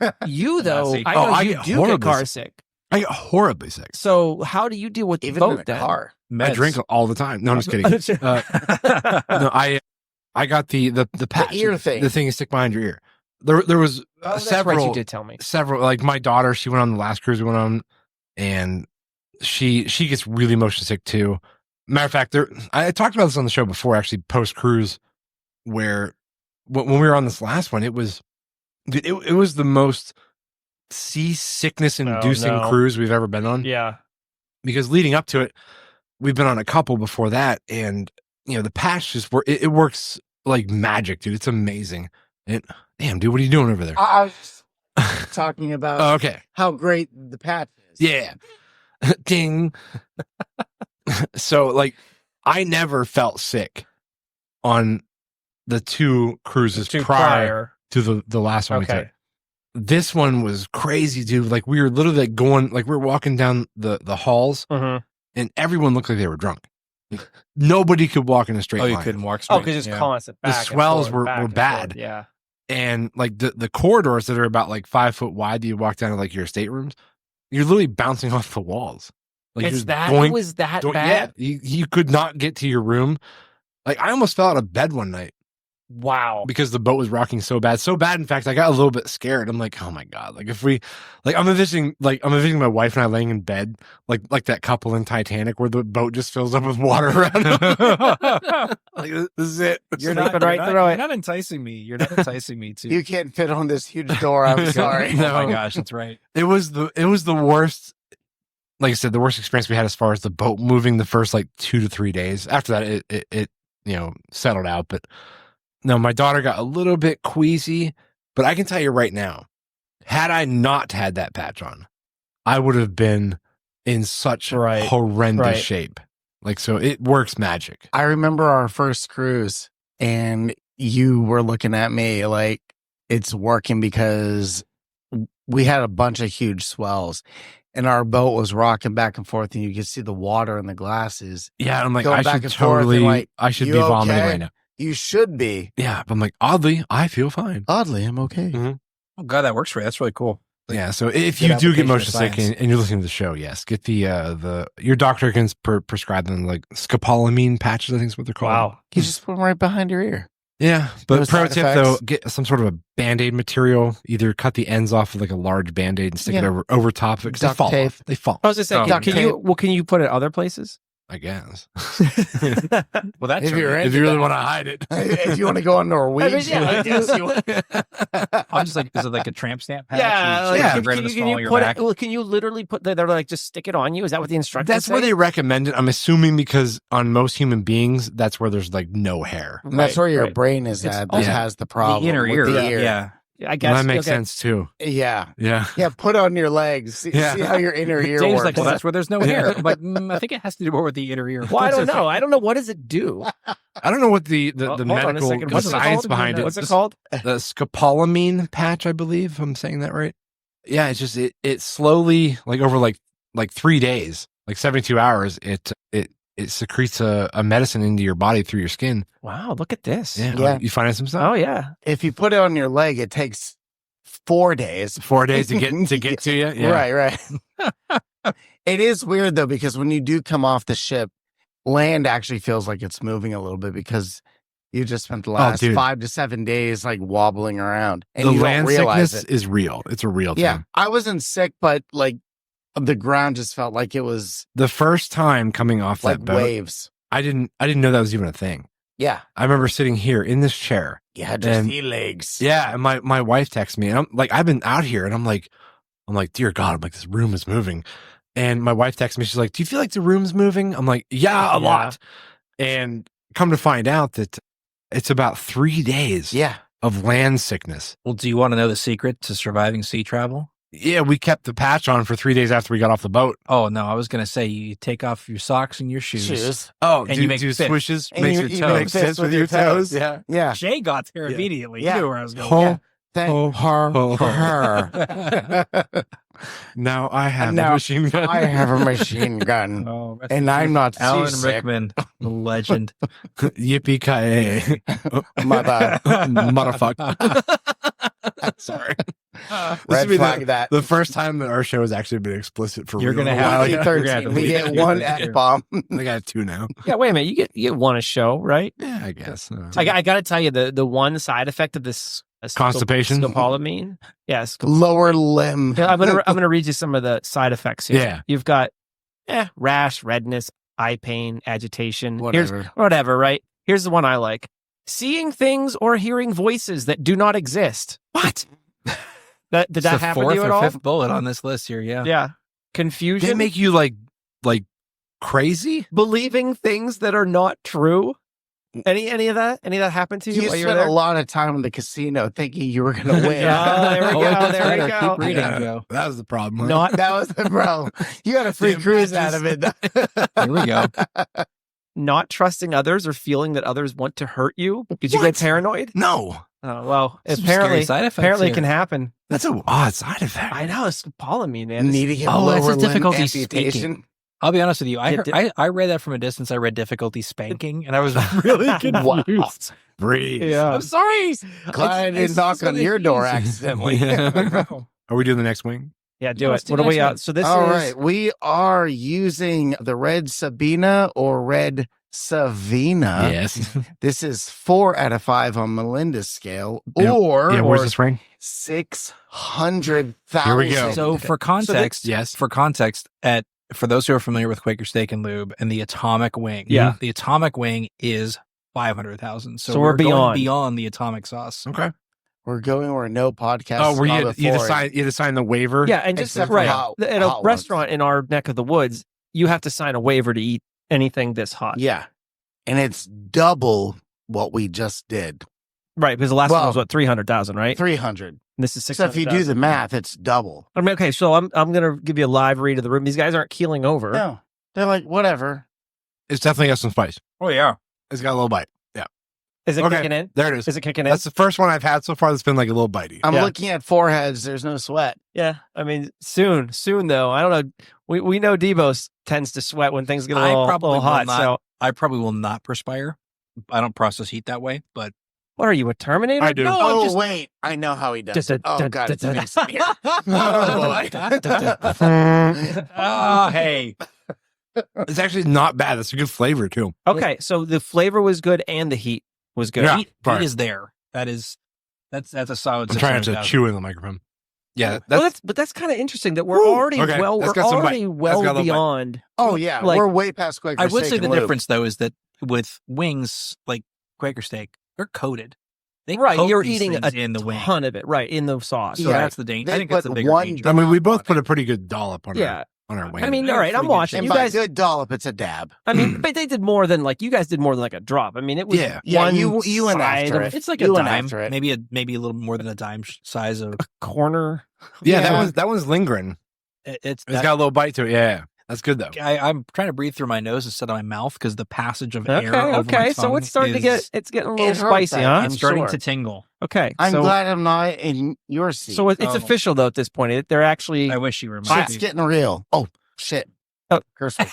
though. see. I know I you get do get horribly car sick. sick. I get horribly sick. So how do you deal with the Even boat in a then? car. I drink all the time. No, I'm just kidding. No, I got the patch, ear thing. the thing you stick behind your ear. There was Oh, that's several. right, you did tell me. Several, like my daughter, she went on the last cruise we went on, and she gets really motion sick too. Matter of fact, I talked about this on the show before, actually, post cruise, where when we were on this last one, it was the most seasickness inducing Oh, no. cruise we've ever been on. Yeah. Because leading up to it, we've been on a couple before that, and the patch just it works like magic, dude. It's amazing. And damn, dude, what are you doing over there? I was just talking about Oh, okay. how great the patch is. Yeah. Ding. So like I never felt sick on the 2 cruises prior to the last one we took. This one was crazy, dude. Like we were literally like going, like we were walking down the halls and everyone looked like they were drunk. Nobody could walk in a straight line. You couldn't walk straight. Oh, because it's constant. The swells were bad. Yeah. And like the corridors that are about like 5 foot wide that you walk down to like your staterooms, you're literally bouncing off the walls. Like It's you're that doink, it was that doink. bad. Yeah, you could not get to your room. Like I almost fell out of bed one night Wow. because the boat was rocking so bad. So bad, in fact, I got a little bit scared. I'm like, oh my God. Like if we I'm envisioning my wife and I laying in bed, like that couple in Titanic where the boat just fills up with water around them. Like this is it. You're not right through You're it. not enticing me. You're not enticing me to. You can't fit on this huge door. I'm sorry. No. Oh my gosh, that's right. It was the worst. Like I said, the worst experience we had as far as the boat moving the first like 2 to 3 days. After that, it settled out. But no, my daughter got a little bit queasy. But I can tell you right now, had I not had that patch on, I would have been in such horrendous shape. Like, so it works magic. I remember our first cruise and you were looking at me like it's working because we had a bunch of huge swells and our boat was rocking back and forth and you could see the water in the glasses. Yeah, I'm like, Going I back should and forth and totally, like, I should you be vomiting okay? right now. You should be. Yeah, but I'm like, oddly, I feel fine. Oddly, I'm okay. Mhm. Oh God, that works for you. That's really cool. Yeah, so if Good you do get application motion of sick science. and you're listening to the show, yes, get your doctor can prescribe them like scopolamine patches, I think is what they're called. Wow. You just put them right behind your ear. Yeah, No but pro side tip effects. though, get some sort of a Band-Aid material. Either cut the ends off of like a large Band-Aid and stick it Yeah. over top of it because they Duct fall tape. off. They fall, I was just saying, Oh, can you put it other places? I guess. Well, that's If you're if you really want to hide it. if you want to go on Norwegian, I do. I'm just like, is it like a tramp stamp patch? Yeah, You like, just yeah. get rid of the can small you of your put back? it? Well, can you literally put? They're like, just stick it on you. Is that what the instructions? That's where say? they recommend it. I'm assuming because on most human beings, that's where there's like no hair. And that's where your right. brain is It's at. also That has the problem. The inner with ear. The ear. Yeah. I guess Well, that makes okay. sense too. Yeah. Yeah. Yeah. Put on your legs. See how your inner ear Dave's works. like, well, that's where there's no hair. I'm like, I think it has to do more with the inner ear. Well, I don't know. I don't know. What does it do? I don't know what the Hold on a medical second. the What's it science called? behind it. What's it called? The scopolamine patch, I believe. If I'm saying that right. Yeah, it's just it slowly, like over like 3 days, like 72 hours, it secretes a medicine into your body through your skin. Wow, look at this. Yeah. Yeah. You finding some stuff? Oh yeah. If you put it on your leg, it takes 4 days. 4 days to get to you. Yeah. Right. It is weird though, because when you do come off the ship, land actually feels like it's moving a little bit because you just spent the last dude. 5 to 7 days like wobbling around and The you land don't realize sickness it. is real. It's a real Yeah. thing. I wasn't sick, but like the ground just felt like it was The first time coming off like that boat, waves. I didn't know that was even a thing. Yeah. I remember sitting here in this chair. You had your And- sea legs. Yeah, and my wife texts me, and I'm like, I've been out here, and I'm like, dear God, I'm like, this room is moving. And my wife texts me, she's like, do you feel like the room's moving? I'm like, yeah, a lot. And come to find out that it's about 3 days Yeah. of land sickness. Well, do you want to know the secret to surviving sea travel? Yeah, we kept the patch on for 3 days after we got off the boat. Oh, no, I was going to say you take off your socks and your shoes. Oh, And you make do fists. swishes, And makes you- your you toes. make fists with your toes. Yeah. Yeah. Jay got there Yeah. immediately. Yeah. You knew where I was going. Ho, Yeah. Thank ho, her. ho, ho. her. Now I have Now a machine gun. I have a machine gun. Oh, rest And in I'm peace. not Alan seasick. Rickman, the legend. Yippee-ki-yay. Mother. Motherfucker. Sorry. This Red would be flag that. the first time that our show has actually been explicit for You're real. gonna in a have while. to- Yeah. you're gonna have to We leave get it. one Leave it here. F-bomb. I think I have 2 now. Yeah. Wait a minute. You get one a show, right? Yeah, I guess. I got to tell you the one side effect of this Constipation? scopolamine. Yes. Lower limb. I'm gonna read you some of the side effects here. Yeah. You've got rash, redness, eye pain, agitation. Whatever. Whatever, right? Here's the one I like. Seeing things or hearing voices that do not exist. What? Did It's that the happen to fourth you at or all? fifth bullet on this list here. Yeah. Yeah. Confusion. They make you like crazy. believing things that are not true? Any of that? Any of that happened to you You while you were spent there? a lot of time in the casino thinking you were going to win. Yeah, there we Oh, go. that's There we better. go. Keep reading, Joe. That was the problem. Huh? Not That was the problem. You got a free Damn cruise bitches. out of it. There we go. not trusting others or feeling that others want to hurt you. Did you get What? paranoid? No, Oh, well, Some apparently, scary side effects apparently it here. can happen. that's a odd side effect. I know, it's appalling me, man. Needing him Oh, that's lower his limb difficulty amputation. speaking. I'll be honest with you. I read that from a distance. I read difficulty spanking, and I was really confused. Breathe. Yeah. I'm sorry. Glad I didn't knock on your door accidentally. Are we doing the next wing? Yeah, do No, it. let's do What are we next one. at? So this All is right. We are using the red Sabina or red Savina. Yes. This is 4 out of 5 on Melinda's scale, Yeah, or yeah. Where's this ring? 600,000. Here we go. So for context, Yes. for context, for those who are familiar with Quaker Steak and Lube and the atomic wing, Yeah. the atomic wing is 500,000. So we're going beyond. beyond the atomic sauce. Okay. We're going where no podcast. Oh, were you before. had to sign the waiver? yeah, and just Except for right hot- at a hot ones. restaurant in our neck of the woods, you have to sign a waiver to eat anything this hot. Yeah. And it's double what we just did. Right, because the last one Well, was what 300,000, right? 300. And this is So 600,000. if you do the math, it's double. I mean, okay, so I'm gonna give you a live read of the room. These guys aren't keeling over. No. They're like, whatever. It's definitely got some spice. Oh yeah. It's got a little bite. Yeah. Is it Okay. kicking in? There it is. Is it kicking in? That's the first one I've had so far that's been like a little bitey. I'm Yeah. looking at foreheads. There's no sweat. Yeah, I mean, soon though. I don't know. We know Debo tends to sweat when things get a little hot. So I probably will not perspire. I don't process heat that way, but what are you, a Terminator? I do. No, Oh, I'm just- wait. I know how he does Just it. Oh, God. It's amazing. Oh, oh hey, It's actually not bad. It's a good flavor too. Okay, so the flavor was good and the heat was good. Yeah. heat Right. is there. That's a solid. I'm trying not to 600,000. chew in the microphone. Yeah, Well, that's kind of interesting that we're Woo! already Okay, we're that's got some already bite. That's well got a little bite. beyond. Oh, yeah. Like- We're way past Quaker I would Steak say the and Lube. difference though is that with wings like Quaker Steak, they're coated. They Right, coat you're these eting things a in the wing. ton of it, right, in the sauce. So Yeah. that's the danger. They I think that's the put bigger one danger. I mean, we both on put it. a pretty good dollop on Yeah. our wing. I mean, all right, I'm watching. And You by guys, good dollop, it's a dab. I mean, but they did more than like you guys did more than like a drop. I mean, it was Yeah. Yeah, one you went side after of it. It's like You a went dime, after it. maybe a little more than a dime size of. corner. yeah, Yeah. that one's lingering. It's It's that- got a little bite to it. Yeah, that's good though. I'm trying to breathe through my nose instead of my mouth because the passage of air. Okay, over my okay. So tongue it's starting to is- it's getting a little It hurts, spicy, huh? I'm It's starting sure. to tingle. Okay, I'm so, glad I'm not in your seat. So it's Oh. official though at this point. They're actually I wish you were. Shit's getting real. Oh, shit. Oh. Curse word.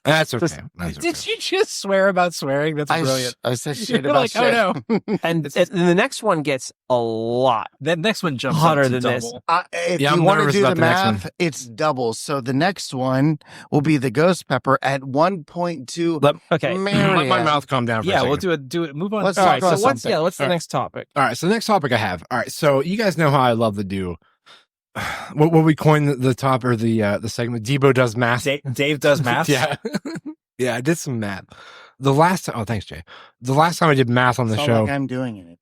That's okay. That's okay. Did you just swear about swearing? That's brilliant. I said shit You're about like, shit. oh no. and the next one gets a lot. That next one jumps Hotter up to than this. double. If Yeah, you I'm want to nervous do the about the next math, it's double. So the next one will be the ghost pepper at 1.2 Okay. million. My mouth calmed down for a Yeah, second. we'll do it. Move on. Let's All talk right. about So what's something. what's the All right. next topic? All right, so the next topic I have. All right, so you guys know how I love to do what we coined the top or the segment. Debo does math. Dave does math. Yeah, yeah, I did some math. The last time, oh, thanks, Jay. The last time I did math on the It's not show like I'm doing it.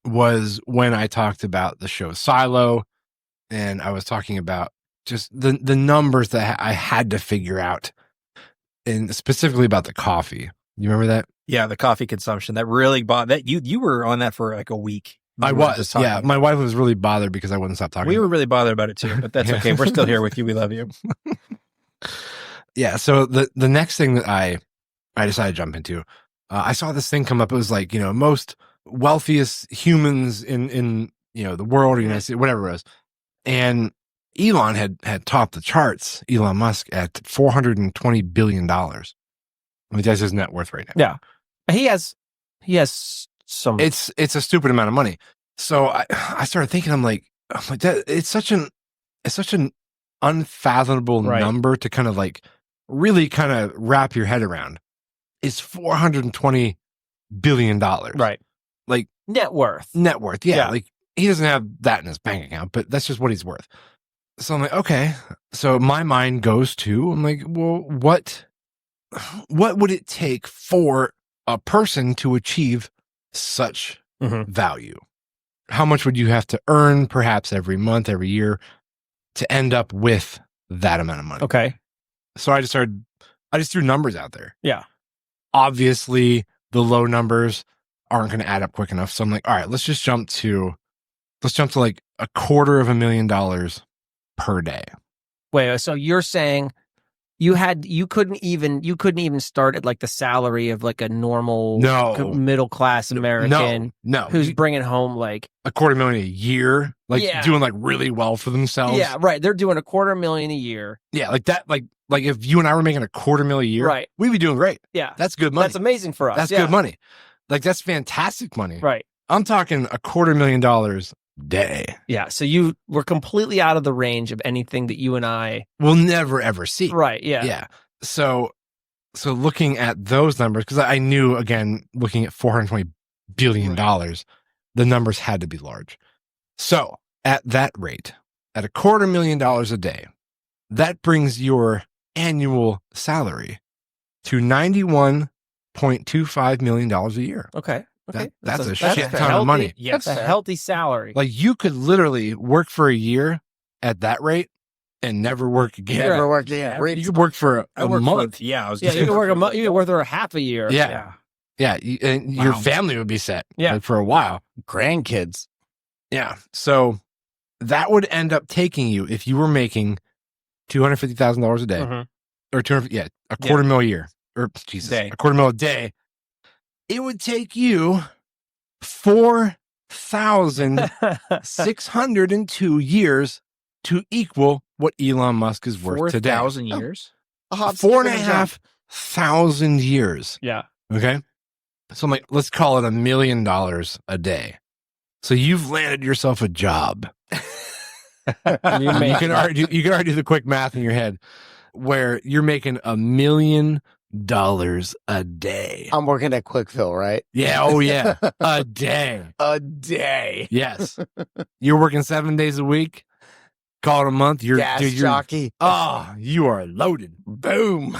was when I talked about the show Silo, and I was talking about just the numbers that I had to figure out, and specifically about the coffee. You remember that? Yeah, the coffee consumption that really bought that. You were on that for like a week. I We were was. just talking. Yeah, my wife was really bothered because I wouldn't stop talking. We were really bothered about it too, but that's Yeah. okay. We're still here with you. We love you. Yeah. So the next thing that I decided to jump into, I saw this thing come up. It was like, most wealthiest humans in the world, or United States, whatever it was. And Elon had topped the charts, Elon Musk, at $420 billion. I mean, that's his net worth right now. Yeah. He has some. It's a stupid amount of money. So I started thinking, I'm like that it's such an unfathomable Right. number to kind of like really kind of wrap your head around. It's $420 billion. right. Like Net worth. net worth. Yeah. Yeah. Like he doesn't have that in his bank account, but that's just what he's worth. So I'm like, okay. So my mind goes to, I'm like, well, what would it take for a person to achieve such Mhm. value? How much would you have to earn perhaps every month, every year to end up with that amount of money? Okay. So I just started I just threw numbers out there. Yeah. Obviously, the low numbers aren't going to add up quick enough. So I'm like, all right, let's jump to like $250,000 per day. Wait, so you're saying you couldn't even start at like the salary of like a normal middle class American No. who's bringing home like $250,000 a year, like doing like really well for themselves. Yeah, right. They're doing $250,000 a year. Yeah, like that. Like if you and I were making $250,000 a year, right, we'd be doing great. Yeah, that's good money. That's amazing for us. That's good money. Like that's fantastic money. Right. I'm talking $250,000 day. Yeah. So you were completely out of the range of anything that you and I will never ever see. Right. Yeah. Yeah. So looking at those numbers, because I knew, again, looking at $420 billion, the numbers had to be large. So at that rate, at $250,000 a day, that brings your annual salary to $91.25 million a year. Okay. That's a shit ton of money. Yes, that's a healthy salary. Like you could literally work for a year at that rate and never work again. Never work again. You could work for a month. You could work a month. You could work for half a year. Yeah. And your family would be set. Like, for a while. Grandkids. Yeah. So that would end up taking you, if you were making $250,000 a day, or $250,000 a year, or Jesus, $250,000 a day. It would take you 4,602 years to equal what Elon Musk is worth today. 4,000 years? 4,500 years. Yeah. Okay. So I'm like, let's call it $1 million a day. So you've landed yourself a job. You can already do the quick math in your head where you're making $1 million a day. I'm working at Quickfill, right? Yeah. Oh, yeah. A day. A day. Yes. You're working 7 days a week. Call it a month. You're jockey. Oh, you are loaded. Boom.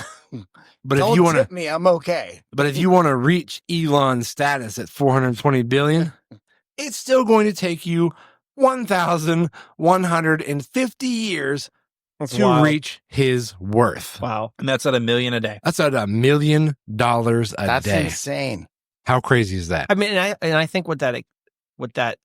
But Don't if you want tip me, I'm okay. But if you want to reach Elon's status at 420 billion, it's still going to take you 1,150 years to reach his worth. Wow. And that's at $1 million a day. That's at $1 million a day. That's insane. How crazy is that? I mean, and I think what that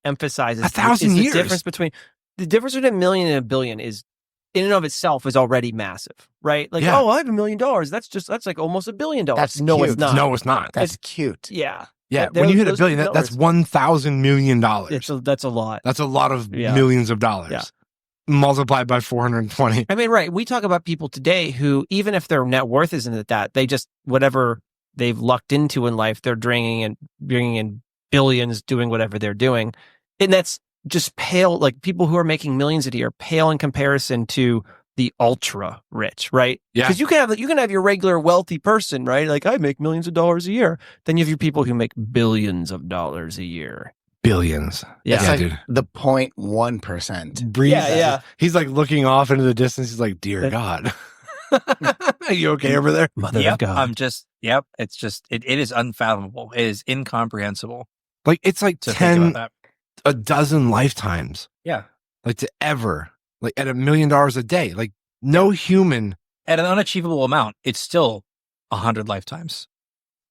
emphasizes 1,000 is years. the difference between $1 million and $1 billion is in and of itself is already massive, right? Like, I have $1 million. That's like almost $1 billion. That's no, cute. it's not. No, it's not. That's cute. Yeah. Yeah. When you hit $1 billion, that's $1,000 million. That's a lot. That's a lot of millions of dollars. Yeah. Multiplied by 420. I mean, right. We talk about people today who, even if their net worth isn't at that, they just, whatever they've lucked into in life, they're bringing in billions doing whatever they're doing. And that's just pale. Like people who are making millions a year pale in comparison to the ultra rich, right? Yeah. Because you can have your regular wealthy person, right? Like I make millions of dollars a year. Then you have your people who make billions of dollars a year. Billions. Yeah, it's like dude. the 0.1%. Breeze. Yeah. He's like looking off into the distance. He's like, dear God. Are you okay over there? Mother of God. It is unfathomable. It is incomprehensible. Like, it's like to think about that. a dozen lifetimes. Yeah. Like to ever, like at $1 million a day. Like no human. At an unachievable amount, it's still 100 lifetimes.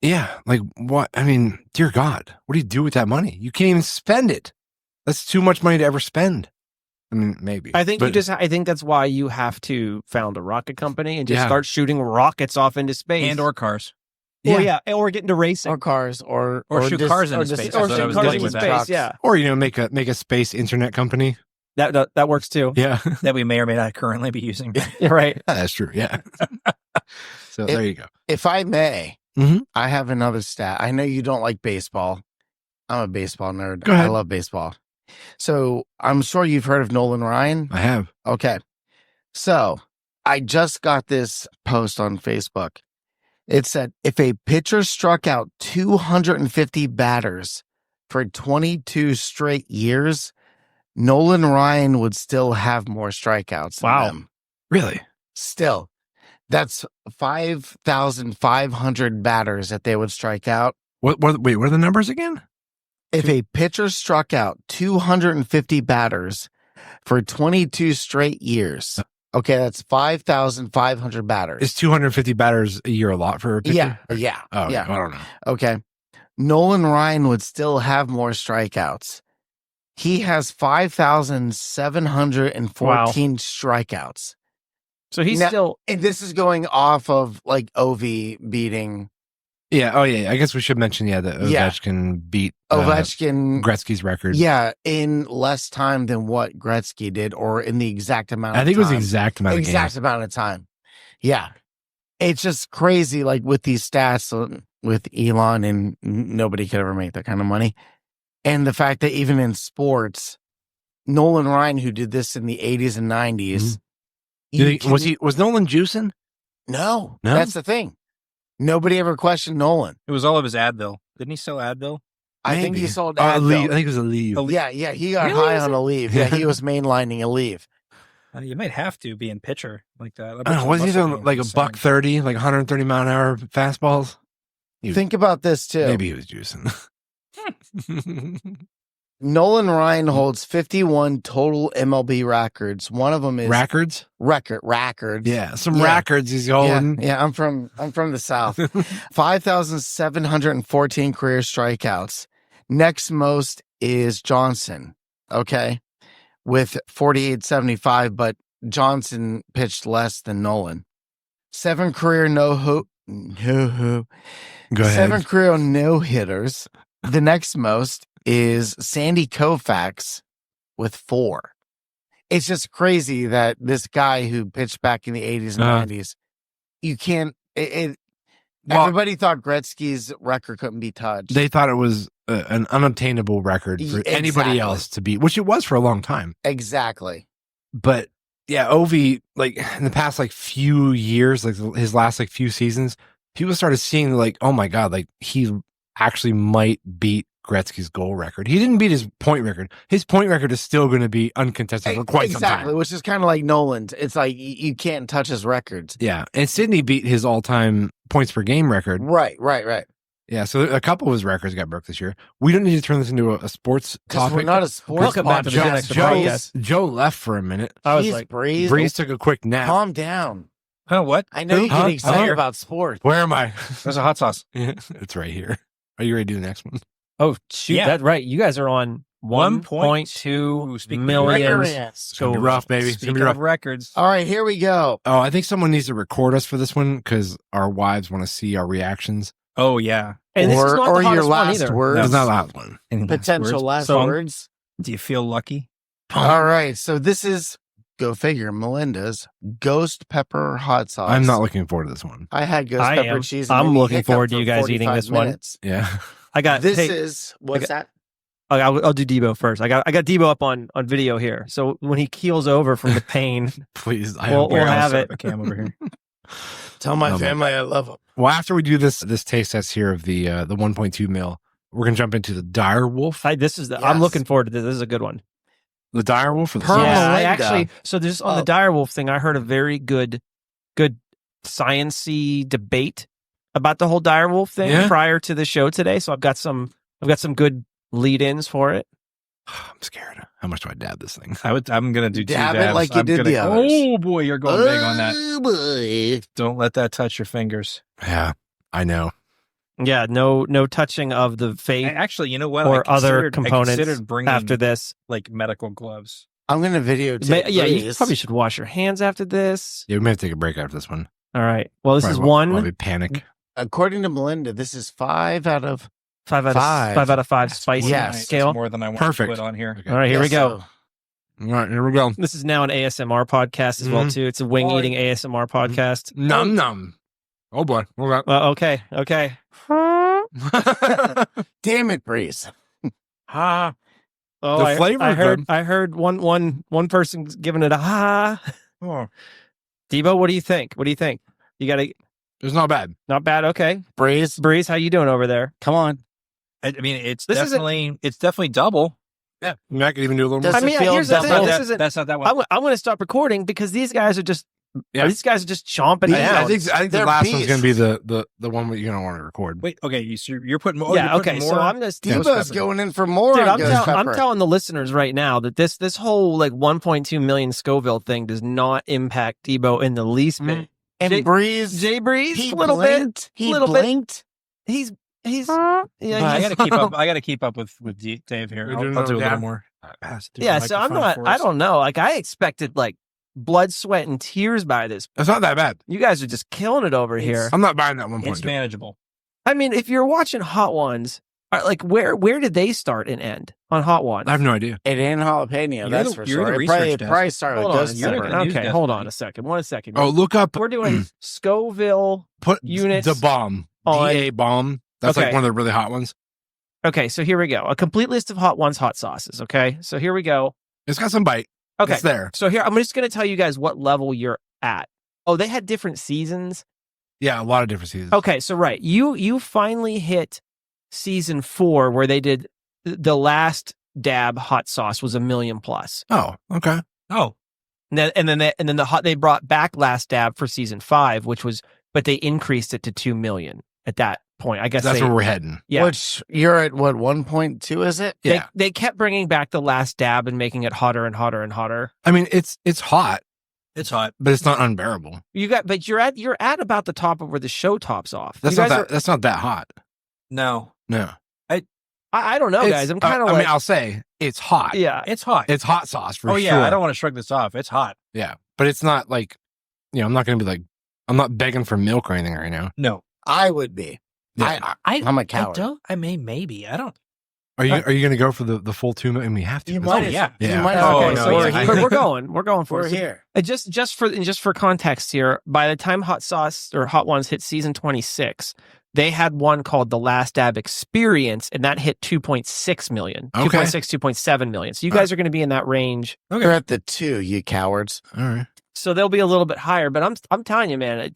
Yeah. Like what? I mean, dear God, what do you do with that money? You can't even spend it. That's too much money to ever spend. I mean, maybe. I think that's why you have to found a rocket company and just start shooting rockets off into space. And or cars. Or get into racing. Or cars. Or shoot cars into space. Or shoot cars into space, yeah. Or, make a space internet company. That works too. Yeah. That we may or may not currently be using. Right. That's true. Yeah. So there you go. If I may, I have another stat. I know you don't like baseball. I'm a baseball nerd. Go ahead. I love baseball. So I'm sure you've heard of Nolan Ryan. I have. Okay. So I just got this post on Facebook. It said, if a pitcher struck out 250 batters for 22 straight years, Nolan Ryan would still have more strikeouts than them. Really? Still. That's 5,500 batters that they would strike out. Wait, what are the numbers again? If a pitcher struck out 250 batters for 22 straight years, Okay, that's 5,500 batters. Is 250 batters a year a lot for a pitcher? Yeah. Oh, yeah. I don't know. Okay. Nolan Ryan would still have more strikeouts. He has 5,714 strikeouts. So he's Now- still. And this is going off of like Ovi beating Yeah. Oh, yeah. I guess we should mention, that Yeah. Ovechkin beat Ovechkin. Gretzky's record. Yeah, in less time than what Gretzky did, or in the exact amount of I think it was the time. exact amount of Exact games. amount of time. Yeah. It's just crazy, like with these stats with Elon, and nobody could ever make that kind of money. And the fact that even in sports, Nolan Ryan, who did this in the 80s and 90s, Was Nolan juicing? No, No? that's the thing. Nobody ever questioned Nolan. It was all of his Advil. Didn't he sell Advil? I think he Maybe. sold I Advil. think it was a leave. Yeah, he got Really, high was on it? a leave. Yeah, he was mainlining a leave. You might have to be in pitcher like that. I don't know. Was he doing like a $130, like 130 mile an hour fastballs? He was- Think about this too. Maybe he was juicing. Nolan Ryan holds 51 total MLB records. One of them is Records? records. Yeah, some Yeah. records he's holding. Yeah, I'm from the South. 5,714 career strikeouts. Next most is Johnson. Okay. With 4,875, but Johnson pitched less than Nolan. 7 career Go ahead. 7 career no hitters. The next most is Sandy Koufax with 4. It's just crazy that this guy who pitched back in the 80s and 90s, you can't. Well, Everybody thought Gretzky's record couldn't be touched. they thought it was an unobtainable record for anybody Exactly. else to beat, which it was for a long time. Exactly. But yeah, Ovi, like in the past like few years, like his last like few seasons, people started seeing like, oh my God, like he actually might beat Gretzky's goal record. He didn't beat his point record. His point record is still going to be uncontested for quite some time. Which is kind of like Nolan's. It's like you can't touch his records. Yeah. And Sidney beat his all-time points per game record. Right. Yeah. So a couple of his records got broke this year. We don't need to turn this into a sports Because topic. we're not a sports Welcome back to the Gen podcast. Extra Joe, podcast. Joe left for a minute. I was Jeez, like, Breeze. Breeze took a quick nap. Calm down. Huh, what? I know you Huh? get excited Huh? about sports. Where am I? There's a hot sauce. Yeah, it's right here. Are you ready to do the next one? oh, shoot. Yeah. That's right. You guys are on 1.2 Speaking of million. records. It's gonna be rough, baby. It's gonna Speaking be rough. of records, All right, here we go. Oh, I think someone needs to record us for this one because our wives want to see our reactions. oh yeah. And this is or not the or your hottest one last either. words. That's not the last one. Any last Potential words? last So, words. Do you feel lucky? All right, so this is, go figure, Melinda's ghost pepper hot sauce. I'm not looking forward to this one. I had ghost I pepper am. cheese. And I'm made me looking hiccup forward to for you guys eating 45 this one. minutes. Yeah. I got This hey, is, what's that? I'll do Debo first. I got Debo up on video here. So when he keels over from the pain, Please. We'll have it. Okay, I'm over here. Tell my Oh, my family I love them. Well, after we do this taste test here of the 1.2 mil, we're gonna jump into the Direwolf. I'm Yes. looking forward to this. This is a good one. The Direwolf. Or the Per sauce? Yeah, I Melinda. actually. So there's on the Direwolf thing. I heard a very good science-y debate about the whole Direwolf thing Yeah? prior to the show today. So I've got some good lead-ins for it. I'm scared. How much do I dab this thing? I'm gonna do two Dab it dabs. like you I'm did gonna, the others. Oh boy, you're going big on that. Oh, boy. Don't let that touch your fingers. Yeah, I know. Yeah, no touching of the face Actually, you know what? or I other considered- components I considered bringing after this. like medical gloves. I'm going to videotape. Yeah, you Breeze. probably should wash your hands after this. Yeah, we may have to take a break after this one. All right. Well, this is Probably one while we panic. According to Melinda, this is 5 out of 5 out of Five. 5 out of 5 spicy Yes. That's scale. more than I want Perfect. to put on here. Okay. All right, here we Yes, go. so- All right, here we go. This is now an ASMR podcast as well Mhm. too. It's a wing eating ASMR podcast. Num num. Oh boy. Hold Well, okay. on. Damn it, Breeze. Ha. Oh, The flavor is good. I heard one person giving it a ha. Oh, Debo, what do you think? You got to it's not bad. not bad. Okay, Breeze, Breeze, how you doing over there? come on. I mean, it's This isn't- definitely double. Yeah, I could even do a little Does more. it I mean, feel here's the double? thing. That's not that one. I'm going to stop recording because these guys are just Yeah. These guys are just chomping Yeah, down. I think the They're last one's going to be beasts. the one where you're going to want to record. Wait, okay, so you're putting more. yeah, you're putting okay. more. So I'm just Debo's going in for more Dude, on Ghost I'm Pepper. telling the listeners right now that this whole like 1.2 million Scoville thing does not impact Debo in the least bit. And Jay- Breeze, Jay Breeze, he a little blinked. bit, He little bit. blinked. He's yeah. I He's, gotta keep up. I gotta keep up with Dave here. You're I'll doing do a it little down? more. Pass through yeah. the So I'm microphone not. for I us. don't know. Like I expected like blood, sweat, and tears by this. That's not that bad. You guys are just killing it over here. I'm not buying that one It's point. manageable. I mean, if you're watching Hot Ones, like where did they start and end on Hot Ones? I have no idea. It ain't jalapeno, that's for you're the sure. research It desk. probably started Hold with on, Ghost you're the Pepper. news okay, desk, hold on buddy. a second. 1 second. Oh, look up. We're doing Scoville. Put units the bomb. on- DA bomb. That's like Okay. one of the really hot ones. Okay, so here we go. A complete list of Hot Ones hot sauces. Okay, so here we go. It's got some bite. Okay, It's there. so here I'm just going to tell you guys what level you're at. Oh, they had different seasons. Yeah, a lot of different seasons. Okay, so right, you finally hit season 4 where they did the last dab hot sauce was 1 million plus. Oh, okay. Oh, And then they brought back last dab for season 5, which was, but they increased it to 2 million at that point. I guess That's they, where we're heading. yeah. Which you're at what 1.2 is it? Yeah. They kept bringing back the last dab and making it hotter and hotter and hotter. I mean, it's hot, it's hot. but it's not unbearable. But you're at about the top of where the show tops off. That's You not guys that. That's not that hot. No, No. I don't know, It's- guys. I'm kind of I like, mean, I'll say it's hot. yeah. it's hot. It's hot sauce for oh sure. yeah, I don't want to shrug this off. It's hot. Yeah, but it's not like, I'm not going to be like, I'm not begging for milk or anything right now. No, I would be. Yeah. I'm a I coward. don't. I may maybe. I don't. Are you going to go for the full 2 million? We have to. You That's might all- as- yeah. you Yeah. might as Oh, well. Okay, no, so yeah. we're going for We're it. here. Just for context here, by the time Hot Sauce or Hot Ones hit season 26, they had one called The Last Dab Experience, and that hit 2.6 million, Okay. 2.6, 2.7 million. So you guys are going to be in that range. You're at the 2, you cowards. All right. So they'll be a little bit higher. But I'm telling you, man,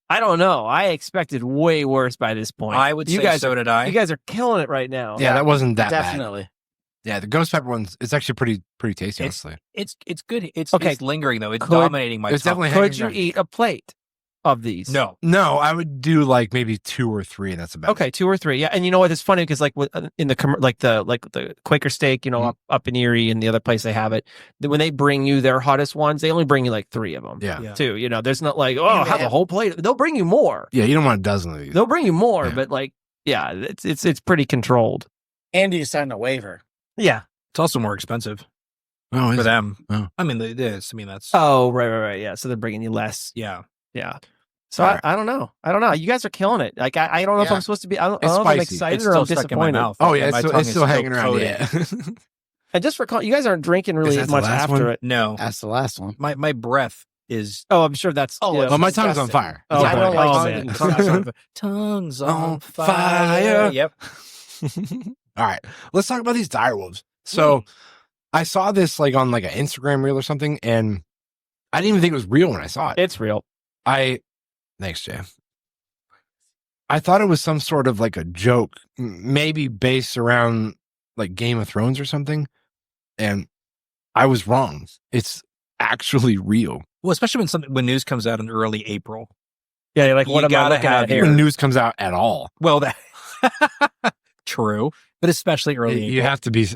I don't know. I expected way worse by this point. I would you say guys so did I. You guys are killing it right now. Yeah, that wasn't that bad. Definitely. Yeah, the ghost pepper one's, it's actually pretty tasty, It's- honestly. It's good. It's Okay. It's lingering though. It's Could- dominating my. it's tongue. definitely Could hanging you around. eat a plate of these? No. No, I would do like maybe 2 or 3, and that's about Okay, 2 or 3. Yeah, and you know what? It's funny because like in the like the Quaker Steak, Mhm. up in Erie and the other place they have it. When they bring you their hottest ones, they only bring you like 3 of them. Yeah. Yeah. Too. There's not like Yeah, they have a have- whole plate. They'll bring you more. Yeah, you don't want a dozen of these. They'll bring you more, Yeah. but like yeah, it's pretty controlled. And you signed a waiver. Yeah. It's also more expensive Oh, is for it? them. Oh. I mean, it is. I mean, that's. Oh right. Yeah. So they're bringing you less. Yeah. Yeah. So All right. I don't know. You guys are killing it. Like I don't know if Yeah. I'm supposed to be. I don't It's know if I'm spicy. excited It's or I'm still stuck in my disappointed. mouth. Oh, yeah, My it's tongue still is hanging around. coated. Yeah. And just for you guys aren't drinking really that the much last after one? it. No, That's the last one. my breath is. Oh, I'm sure that's. Oh, yeah. it's Well, my tongue's on disgusting. fire. Oh, I don't boy. like Oh, tongue- man. Tongues on on fire. fire. Yep. All right, let's talk about these direwolves. So I saw this like on like an Instagram reel or something, and I didn't even think it was real when I saw it. It's real. Thanks, Jay. I thought it was some sort of like a joke, maybe based around like Game of Thrones or something, and I was wrong. It's actually real. Well, especially when news comes out in early April. Yeah, like You what am I gotta looking have at your- here? When news comes out at all, Well, that true, but especially early. you have to be,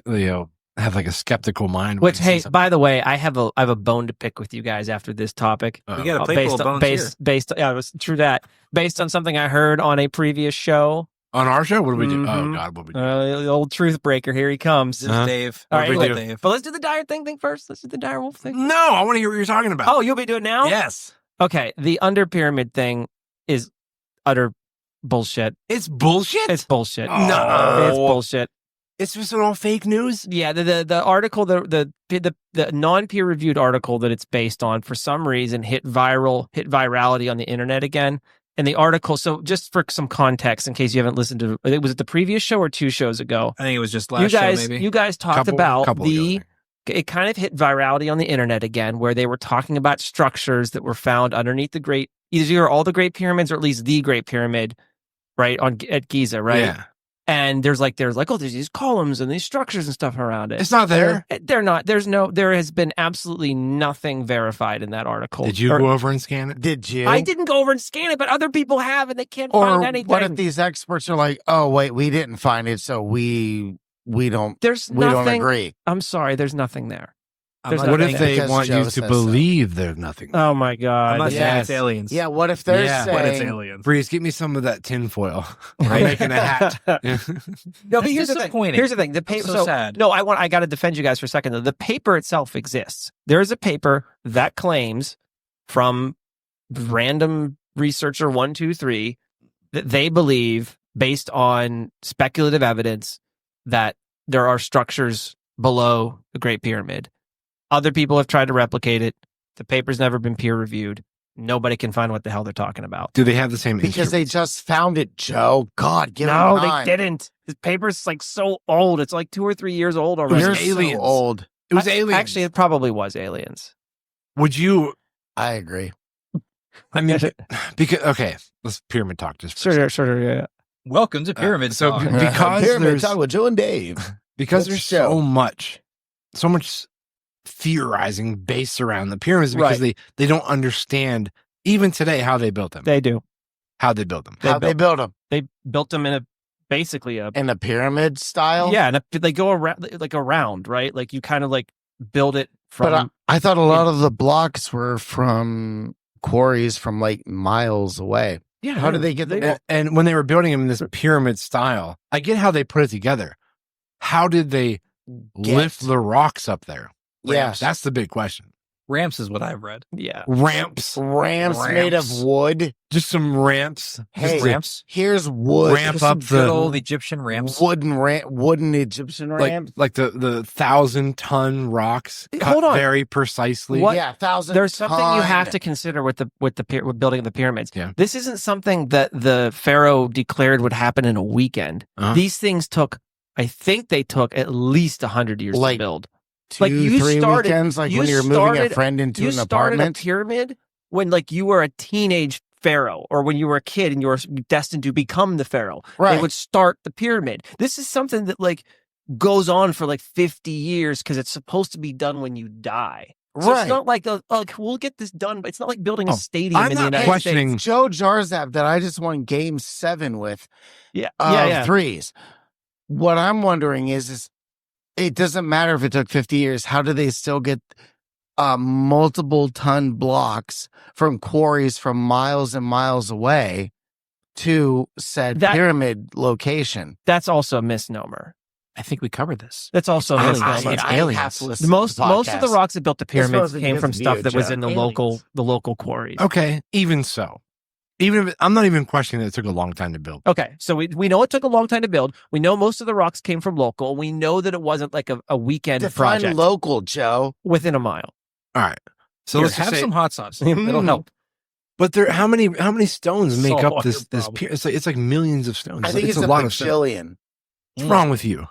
have like a skeptical mind. when Which, you see hey, something. by the way, I have a bone to pick with you guys after this topic. We got a Uh, plate full of bones here. yeah, it was true that based on something I heard on a previous show. On our show, what do we do? Mhm. Oh God, what do we do? The old truth breaker, here he comes. This is Huh? Dave. All right, Little anyway. Dave. But let's do the dire thing first. Let's do the dire wolf thing. No, I want to hear what you're talking about. Oh, you'll be doing it now? yes, Okay, the under pyramid thing is utter bullshit. it's bullshit. It's bullshit. No. It's bullshit. It's just all fake news. Yeah, the article, the non peer reviewed article that it's based on, for some reason hit virality on the internet again. And the article, so just for some context, in case you haven't listened to, was it the previous show or 2 shows ago? I think it was just last show, maybe. You guys talked about couple ago, I think. it kind of hit virality on the internet again, where they were talking about structures that were found underneath either all the Great Pyramids or at least the Great Pyramid, right at Giza, right? Yeah. And there's these columns and these structures and stuff around it. It's not there. They're not. There has been absolutely nothing verified in that article. Did you go over and scan it? Did you? I didn't go over and scan it, but other people have, and they can't find anything. What if these experts are like, oh wait, we didn't find it, so we don't agree. I'm sorry, there's nothing there. What if they because want Joe you to says believe there's nothing? Oh my god! I'm not saying Yes. it's aliens. Yeah, what if they're Yeah. saying But it's aliens. Breeze, give me some of that tinfoil. I'm making a hat. Yeah. No, but here's the thing. disappointing. Here's the thing. The paper. so sad. No, I got to defend you guys for a second. Though the paper itself exists. There is a paper that claims from random researcher 123 that they believe, based on speculative evidence, that there are structures below the Great Pyramid. Other people have tried to replicate it. The paper's never been peer reviewed. Nobody can find what the hell they're talking about. Do they have the same because they just found it, Joe. God, give No, them time. they didn't. This paper's like so old. It's like 2 or 3 years old already. You're aliens. so old. It was aliens. Actually, it probably was aliens. Would you? I agree. I mean, because okay, let's pyramid talk just for a second. Sure, yeah. Welcome to Pyramid so Talk. because Pyramid there's Talk with Joe and Dave. because Let's there's show. so much theorizing based around the pyramids because they don't understand even today how they built them. They do. How they built them. How they built them They built them in basically a in a pyramid style. yeah, and they go around, right? Like you kind of like build it from. But I thought a lot of the blocks were from quarries from like miles away. yeah, How did they get them? And when they were building them in this pyramid style, I get how they put it together. How did they lift the rocks up there? Yeah. That's the big question. Ramps is what I've read. Yeah, Ramps, Ramps made of wood. just some ramps. Hey, Just ramps. Here's wood. Ramp Just up some good the- old Egyptian ramps. wooden Egyptian ramp. like the 1,000-ton rocks cut Hold on. very precisely. What? Yeah, 1,000. there's something you have ton. to consider with building the pyramids. Yeah. This isn't something that the pharaoh declared would happen in a weekend. Uh-huh. These things I think they took at least 100 years to Like, build. 2, like, you 3 started- weekends, like you when you're moving a started- friend into You an started apartment. a pyramid when like you were a teenage pharaoh, or when you were a kid and you were destined to become the pharaoh. Right. They would start the pyramid. This is something that like goes on for like 50 years because it's supposed to be done when you die. So Right. it's not like we'll get this done, but it's not like building a Oh, stadium I'm in the not United questioning. States. Joe Jarzab that I just won game 7 with Yeah, of yeah. threes. What I'm wondering is it doesn't matter if it took 50 years. How do they still get multiple ton blocks from quarries from miles and miles away to said pyramid location? That's also a misnomer. I think we covered this. That's also a misnomer. It's aliens. have to listen Most to the most of the podcast. rocks that built the pyramids mostly came because from of stuff you, that was Joe. in the Aliens. local quarries. Okay, even so. Even if I'm not even questioning that it took a long time to build. Okay, so we know it took a long time to build. We know most of the rocks came from local. We know that it wasn't like a weekend Define project local, Joe. within a mile. All right. So Here, let's just have say, some hot sauce. It'll help. but there, how many stones make Solve up all this your this pyramid? It's like millions of stones. I think it's a lot of stones. bajillion. What's wrong with you?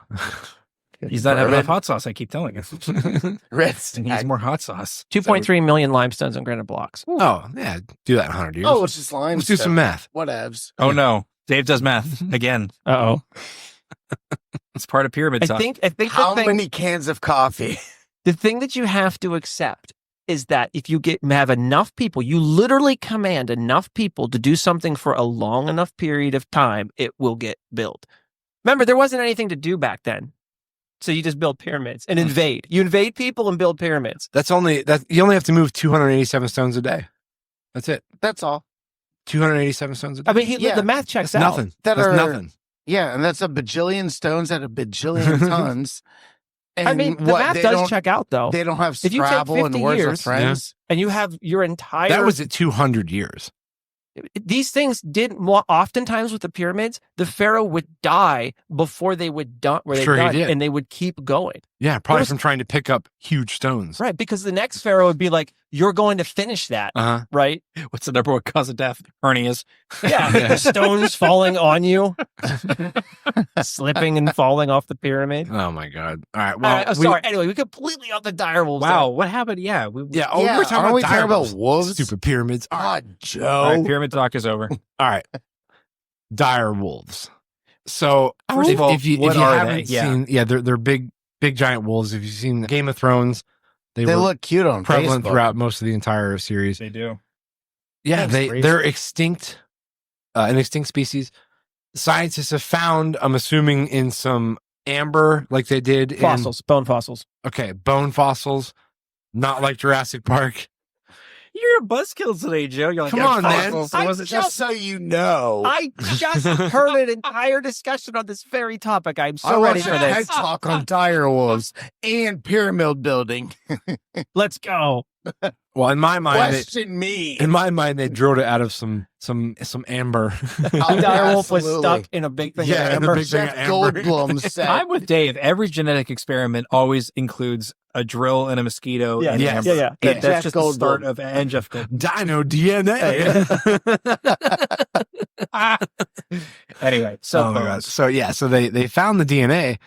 He's not having enough hot sauce. I keep telling him. Red He needs more hot sauce. 2.3 million limestones and granite blocks. Oh yeah, do that in 100 years. Oh, it's just limestone. Let's do some math. Whatevs. Oh no, Dave does math again. Uh-oh. It's part of pyramid I talk. think How many cans of coffee? the thing that you have to accept is that if you have enough people, you literally command enough people to do something for a long enough period of time, it will get built. Remember, there wasn't anything to do back then. So you just build pyramids and invade. You invade people and build pyramids. That's only that you only have to move 287 stones a day. That's it. That's all. 287 stones a day. I mean, Yeah. the math checks That's out. nothing. That That's are- nothing. Yeah, and that's a bajillion stones at a bajillion tons. And I mean, the math they does don't- check out, though. They don't have If you take Scrabble 50 and words years- of friends. And you have your entire... That was at 200 years. These things oftentimes with the pyramids, the pharaoh would die before they would done where they Sure he done, did. and they would keep going. Yeah, probably There's- from trying to pick up huge stones. Right, because the next pharaoh would be like, "You're going to finish that." Uh-huh. Right? What's the number one cause of death? Hernias. Yeah, Yeah. stones falling on you, slipping and falling off the pyramid. Oh my god. All right. Well, Sorry. Anyway, we completely off the direwolves. Wow, what happened? Yeah. Yeah. Oh, Yeah, we're talking aren't about we talking about direwolves. wolves? Stupid pyramids. All right. God, Joe. All right, pyramid talk is over. All right. Dire wolves. So First of all, if you what are haven't they? seen, they're big giant wolves. If you've seen Game of Thrones, they were look cute on prevalent Facebook. throughout most of the entire series. They do. Yeah, Thanks, Breeze. they're extinct, an extinct species. Scientists have found, I'm assuming, in some amber, like they did Fossils, bone fossils. bone fossils, not like Jurassic Park. You're a buzzkill today, Joe. You're like, Come on, man. fossils. I It wasn't just so you know. I just heard an entire discussion on this very topic. I'm so ready for Head this. talk on direwolves and pyramid building. Let's go. Well, in my mind, Question me. they drilled it out of some amber. The direwolf was absolutely. stuck in a big thing Yeah, of in a amber. big thing Jeff of amber. Goldblum said. I'm with Dave. Every genetic experiment always includes a drill and a mosquito. Yeah, and yeah, amber. yeah. That's Jeff just the start Goldblum. of and Jeff Goldblum. Dino DNA. Anyway, so Oh my God. So they found the DNA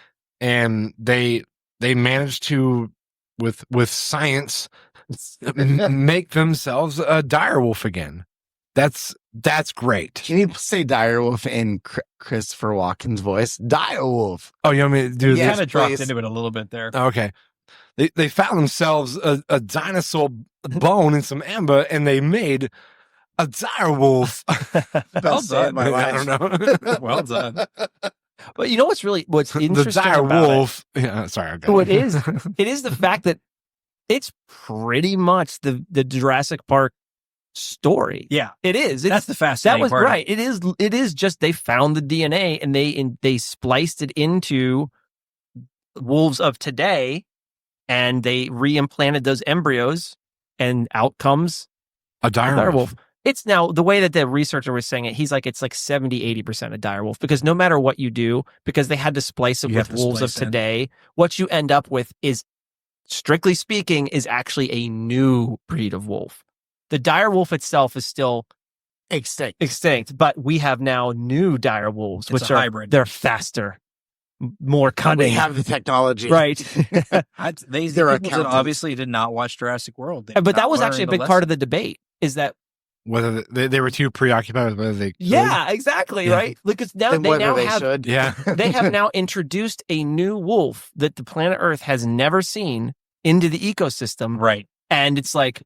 and they managed to with science make themselves a direwolf again. That's great. Can you say direwolf in Christopher Walken's voice? Direwolf. Oh, you want me to do Yes, kind of dropped please. into it a little bit there. Okay. They found themselves a dinosaur bone in some amber and they made a direwolf. Best day of my I life. don't know. Well done. But you know what's the interesting about it? direwolf. Yeah, sorry. Okay. So it is the fact that it's pretty much the Jurassic Park story. Yeah, It is. that's the That fascinating was part. right. It is just they found the DNA and they spliced it into wolves of today and they reimplanted those embryos and out comes A a direwolf. direwolf. It's now the way that the researcher was saying it, he's like, it's like 70-80% a direwolf because no matter what you do, because they had to splice it You with have to wolves of splice in. today, what you end up with is, strictly speaking, is actually a new breed of wolf. The direwolf itself is still extinct, but we have now new direwolves, It's which a are hybrid. they're faster, more We cunning. have the technology. Right. They're These people that accountants. obviously did not watch Jurassic World. They But did that not was learn actually a the big part of the debate is that, Whether they were too preoccupied with whether they could. yeah, exactly. Yeah. Right. Because now And they whether now they have should. Yeah. they have now introduced a new wolf that the planet Earth has never seen into the ecosystem. Right. And it's like,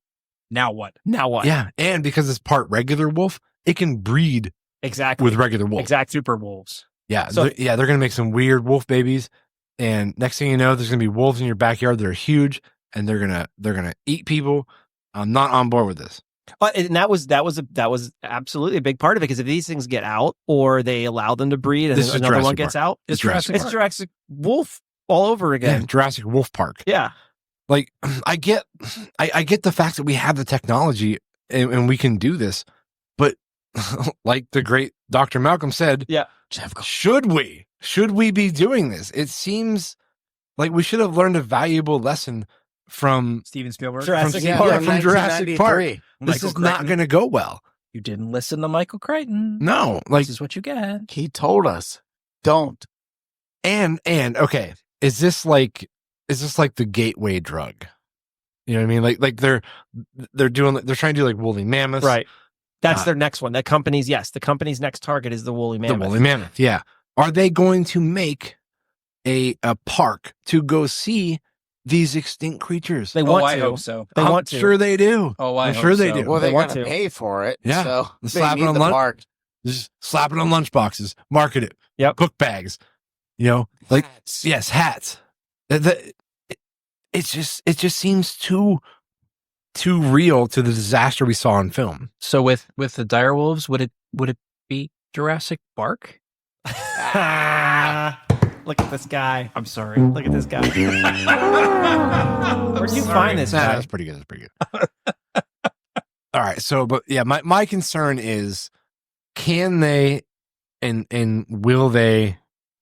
Now what? now what? Yeah. And because it's part regular wolf, it can breed Exactly. with regular wolf. Exactly. Super wolves. Yeah. So- They're going to make some weird wolf babies. And next thing you know, there's going to be wolves in your backyard that are huge and they're going to eat people. I'm not on board with this. And that was absolutely a big part of it because if these things get out or they allow them to breed and This is another one Jurassic gets Park. out, It's Jurassic it's Park. Jurassic Wolf all over Yeah, again. Jurassic Wolf Park. Yeah. Like I get the fact that we have the technology and we can do this, but like the great Dr. Malcolm said, Jeff Goldblum. should we be doing this? It seems like we should have learned a valuable lesson from Steven Spielberg. Jurassic from, Park. yeah, from Jurassic Park. 1993. This Michael is not Crichton. going to go well. You didn't listen to Michael Crichton. No, like This is what you get. He told us, don't. and okay, is this like the gateway drug? You know what I mean? Like they're trying to do like woolly mammoths, Right. That's Uh, their next one. The company's next target is the woolly mammoth. The woolly mammoth, yeah. Are they going to make a park to go see these extinct creatures? They want I to. hope so. They I'm want to. sure they do. Oh, I I'm hope sure they so. do. Well, they want got to to. pay for it. Yeah. So Let's they slap it need on the lunch. park. Just slap it on lunch boxes, market it, Yep. cook bags, you know, like Hats. yes, hats. It just seems too real to the disaster we saw in film. So with the direwolves, would it be Jurassic Park? Look at this guy. I'm sorry. Look at this guy. Where'd you find this guy? That's pretty good. That's pretty good. All right. So, but yeah, my concern is, can they and will they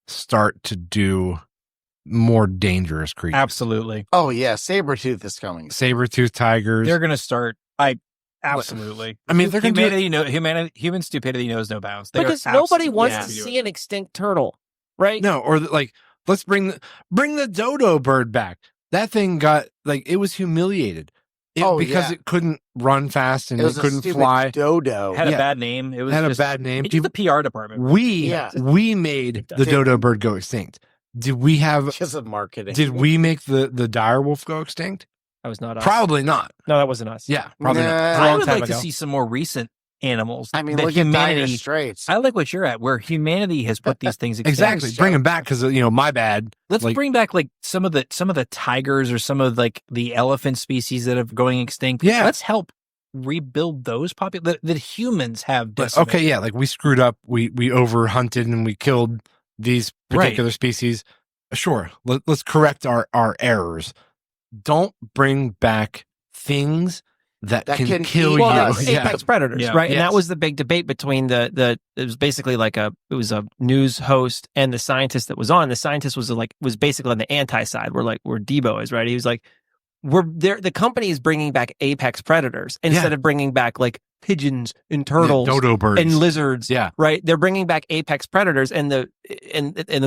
start to do more dangerous creatures? Absolutely. Oh, yeah. Sabretooth is coming. Saber-toothed tigers. They're gonna start. Absolutely. I mean, they're going to do human stupidity knows no bounds. They are Because nobody absolutely wants gonna to do see it. an extinct turtle, right? no, or like let's bring the dodo bird back. That thing got like it was humiliated Oh, because yeah. it couldn't run fast and It was it a couldn't stupid fly. dodo. Had Yeah. a bad name. It was Had just, a bad name. It's just the PR department. Yeah. We made the dodo bird go extinct. Did we have? Because of marketing. Did we make the direwolf go extinct? That was not us. Probably not. No, that wasn't us. Yeah, probably not. Nah. a I long would time like to ago. see some more recent animals. I mean, that look at Dire humanity. Straits. I like what you're at, where humanity has put these things extinct. Exactly. Bring them back because my bad. Let's Like- bring back like some of the tigers or some of like the elephant species that are going extinct. Yeah. Let's help rebuild those that humans have But, decimated. okay, yeah, like we screwed up. We over hunted and we killed these particular species. Sure, let's correct our errors. Don't bring back things that can kill eat you. Well, us. Yeah. apex predators, Yeah. right? And Yes. that was the big debate between it was basically like it was a news host and the scientist that was on. The scientist was basically on the anti side, where Debo is, right? He was like, we're there. The company is bringing back apex predators instead of bringing back like pigeons and turtles dodo birds and lizards. Yeah. Right. They're bringing back apex predators, and the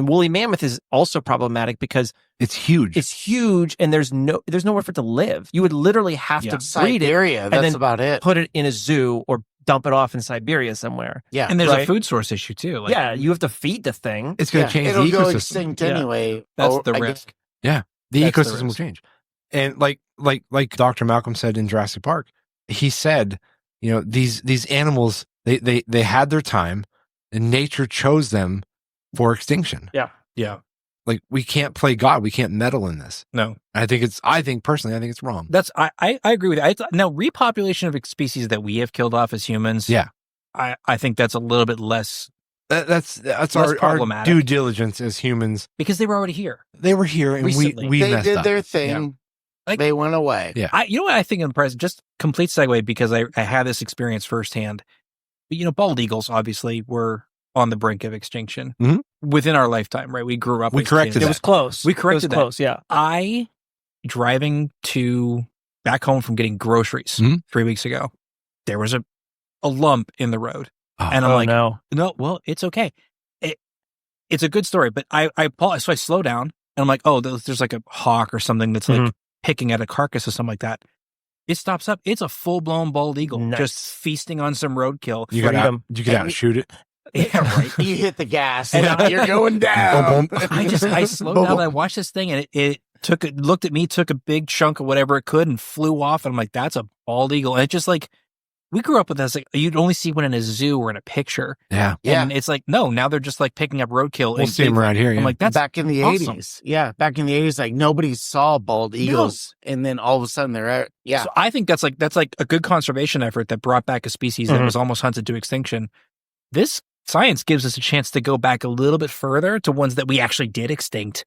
woolly mammoth is also problematic because It's huge. it's huge and there's nowhere for it to live. You would literally have to breed it, Siberia. That's then about it. put it in a zoo, or dump it off in Siberia somewhere. Yeah. And there's a Right. food source issue too. Like, Yeah, you have to feed the thing. It's going to change It'll the go ecosystem. extinct Yeah. anyway. that's Oh, the I guess- risk. The That's the ecosystem will risk. change. And like Dr. Malcolm said in Jurassic Park, he said, these animals, they had their time and nature chose them for extinction. Yeah. Like we can't play God. We can't meddle in this. No. I personally think it's wrong. That's I agree with that. Now, repopulation of species that we have killed off as humans. Yeah. I think that's a little bit less That's Less our problematic. due diligence as humans. because they were already here. They were here and Recently. we They messed did up. their thing. Like- They went away. Yeah. You know what I think in the present, just complete segue because I had this experience firsthand. But, bald eagles obviously were on the brink of extinction Mhm. within our lifetime, right? We grew up. We as corrected kids. It was close. We corrected it was close, yeah. I driving back home from getting groceries Mhm. 3 weeks ago. There was a lump in the road, Oh, and I'm like, no. no, well, it's okay. It's a good story, but I pause, so I slow down and I'm like, oh, there's like a hawk or something that's like picking at a carcass or something like that. It stops up. It's a full blown bald eagle Nice. just feasting on some roadkill. you got freedom. you get out and shoot it. Yeah, right. You hit the gas And and you're going down. Boom, boom. I slowed down and I watched this thing and it looked at me, took a big chunk of whatever it could and flew off. And I'm like, that's a bald eagle. And it just like, we grew up with this, like, you'd only see one in a zoo or in a picture. Yeah. Yeah. And it's like, no, now they're just like picking up roadkill. We'll and see them around here. Yeah. I'm like, that's back in the awesome. 80s. Yeah. Back in the 80s, like nobody saw bald eagles. And then all of a sudden they're out. Yeah. So I think that's like a good conservation effort that brought back a species that Mhm. was almost hunted to extinction. This science gives us a chance to go back a little bit further to ones that we actually did extinct.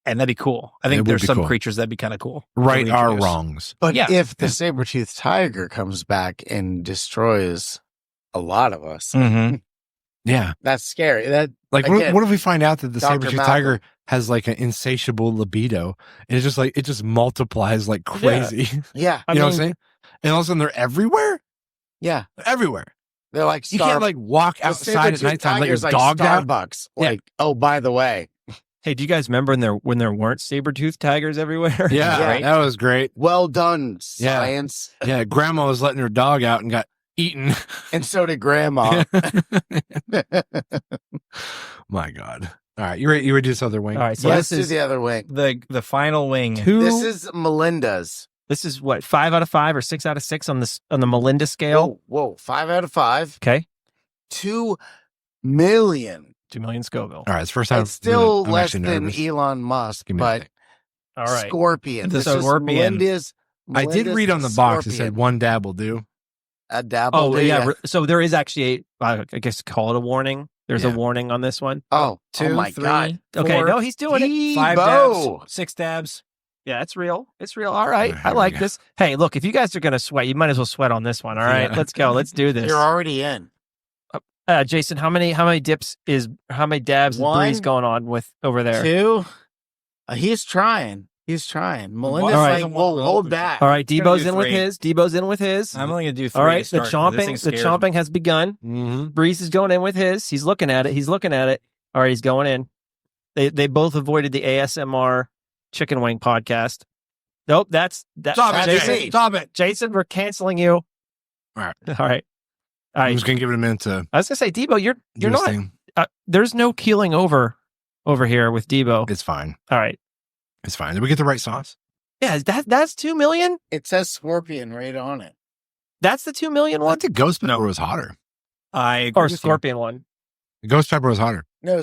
And that'd be cool. I It think would there's be some cool. creatures that'd be kind of cool. to Right our reintroduce. wrongs. But Yeah. if the saber-toothed tiger comes back and destroys a lot of us, Mhm. Yeah. that's scary. That Like Again, what if we find out that the Dr. saber-tooth Malcolm. tiger has like an insatiable libido and it's just like it just multiplies like crazy. yeah. You know what I'm saying? And all of a sudden they're everywhere. Yeah. Everywhere. They're like You can't like walk the outside at saber-toothed nighttime, let your tiger's like dog out. Starbucks. Yeah. Like, oh, by the way, Hey, do you guys remember when there weren't saber-toothed tigers everywhere? Yeah, Yeah. that was great. well done, Yeah. science. Yeah, grandma was letting her dog out and got eaten. And so did grandma. My God. All right, you ready to do this other wing? All right, so Let's this do is the other wing. The final wing. This is Melinda's. This is what, 5 out of 5 or 6 out of 6 on the Melinda scale? Whoa. 5 out of 5. Okay. 2 million. 2 million Scoville. All right, it's the first time. It's still I'm less actually than nervous. Elon Musk, Give me a but sec. All right. Scorpion. The This is Scorpion. Melinda's I did read on the box. It said Scorpion. one dab will do. A dabble. Oh, do yeah. ya? So there is actually I guess call it a warning. There's a Yeah. warning on this one. Oh, Two, oh my three, God. Okay. four, No, he's doing it. 5 Debo. dabs, 6 dabs. Yeah, it's real. It's real. All right. All right, I here we like go. this. Hey, look, if you guys are going to sweat, you might as well sweat on this one. All right. Yeah. Let's go. Let's do this. You're already in. Jason, how many dabs is One, Breeze going on with over there? 2. He's trying. Melinda's All like, right. whoa, hold back. All right, He's gonna Debo's do in with 3. his. Debo's in with his. I'm only gonna do 3. All right, to the start, 'cause this chomping, thing the scares me. chomping has begun. Mm-hmm. Breeze is going in with his. He's looking at it. All right, he's going in. They both avoided the ASMR chicken wing podcast. Nope. That's Stop it, Jason. Jason. Stop it. Jason, we're canceling you. All right. All right. All I'm right. just gonna give it a minute to I was gonna say, Debo, you're do this not. thing. There's no keeling over here with Debo. It's fine. All right. It's fine. Did we get the right sauce? Yeah, that's 2 million. It says Scorpion right on it. That's the 2 million I one, think the ghost pepper was hotter. I agree or with you. Scorpion one. The ghost pepper was hotter. No,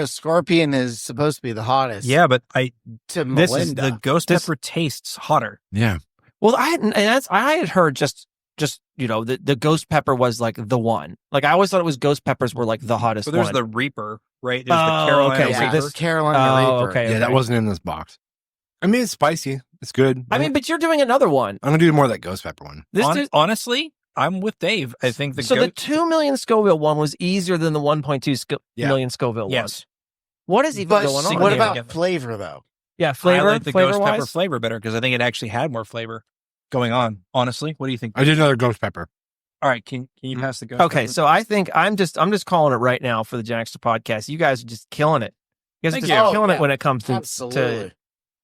Scorpion is supposed to be the hottest. Yeah, but To This is Melinda. the ghost pepper tastes hotter. Yeah. Well, I had heard just the ghost pepper was like the one. Like I always thought it was ghost peppers were like the hottest So there's one. the Reaper, right? There's Oh, the Carolina okay, yeah, so Reaper. this Carolina Oh, Reaper. okay. Yeah, that wasn't in this box. I mean, it's spicy. It's good. I mean, but you're doing another one. I'm gonna do more of that ghost pepper one. Honestly, I'm with Dave. I think the The 2 million Scoville one was easier than the 1.2 Yeah. million Scoville one. yes. What is even But going on? what here? about flavor though? Yeah, flavor. I like the flavor ghost pepper wise? flavor better because I think it actually had more flavor going on. Honestly, what do you think? I did another ghost pepper. All right, can you pass the ghost? Okay, pepper? so I think I'm just calling it right now for the Gen Extra podcast. You guys are just killing it. You guys are Thank just you. killing Oh, it when it comes to. Absolutely.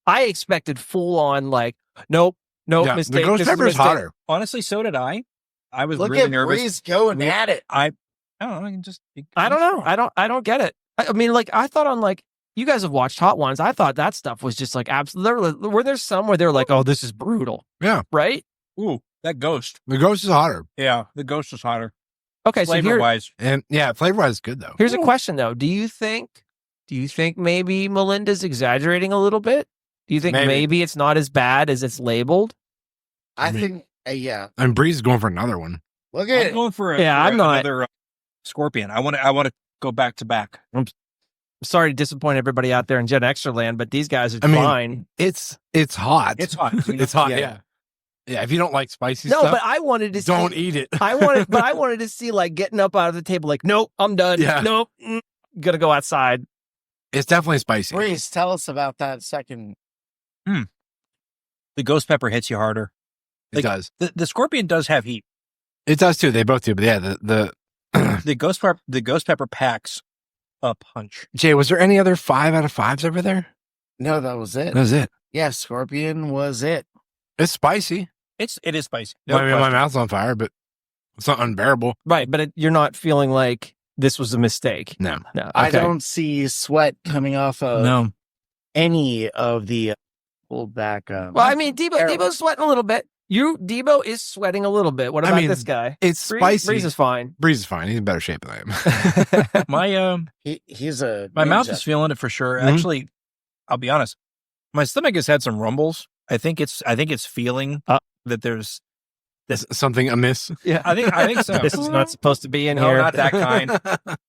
I expected full on like nope, Yeah, mistake. the ghost this is a pepper is mistake. hotter. honestly, so did I. I was Look really at nervous. Breeze going at it. I don't know. I can just. I don't know. I don't get it. I mean, like I thought on like you guys have watched Hot Ones. I thought that stuff was just like absolutely. Were there some where they're like, oh, this is brutal? Yeah. Right. Ooh, that ghost. The ghost is hotter. Yeah, the ghost is hotter. Okay, so Flavor wise, And yeah, flavor wise is good though. here's a question though. Do you think maybe Melinda's exaggerating a little bit? Do you think Maybe. maybe it's not as bad as it's labeled? I think, yeah. And Breeze is going for another one. Look at I'm it. going for I'm not. another Scorpion. I want to go back to back. I'm sorry to disappoint everybody out there in Gen Extra land, but these guys are I mean, fine. It's hot. It's hot. It's hot. Yeah. Yeah. If you don't like spicy No, stuff, but I wanted to don't see, eat it. I wanted to see like getting up out of the table, like, nope, I'm done. Yeah. Nope, gonna go outside. It's definitely spicy. Breeze, tell us about that second. The ghost pepper hits you harder. It does. The Scorpion does have heat. It does too. They both do. But yeah, the The ghost pepper packs a punch. Jay, was there any other 5 out of 5s over there? No, that was it. That was it. Yeah, Scorpion was it. It's spicy. It is spicy. I mean, my question. mouth's on fire, but it's not unbearable. Right, but you're not feeling like this was a mistake. No. No, I okay. don't see sweat coming off of No. any of the pulled back. Well, I mean, Debo's sweating a little bit. Debo is sweating a little bit. What I about mean, this guy? It's Breeze- spicy. Breeze is fine. Breeze is fine. He's in better shape than I am. he's a My mouth ninja. is feeling it for sure. Mhm. Actually, I'll be honest. My stomach has had some rumbles. I think it's feeling that there's. Something amiss. Yeah, I think so. This is not supposed to be in No, here. not that kind.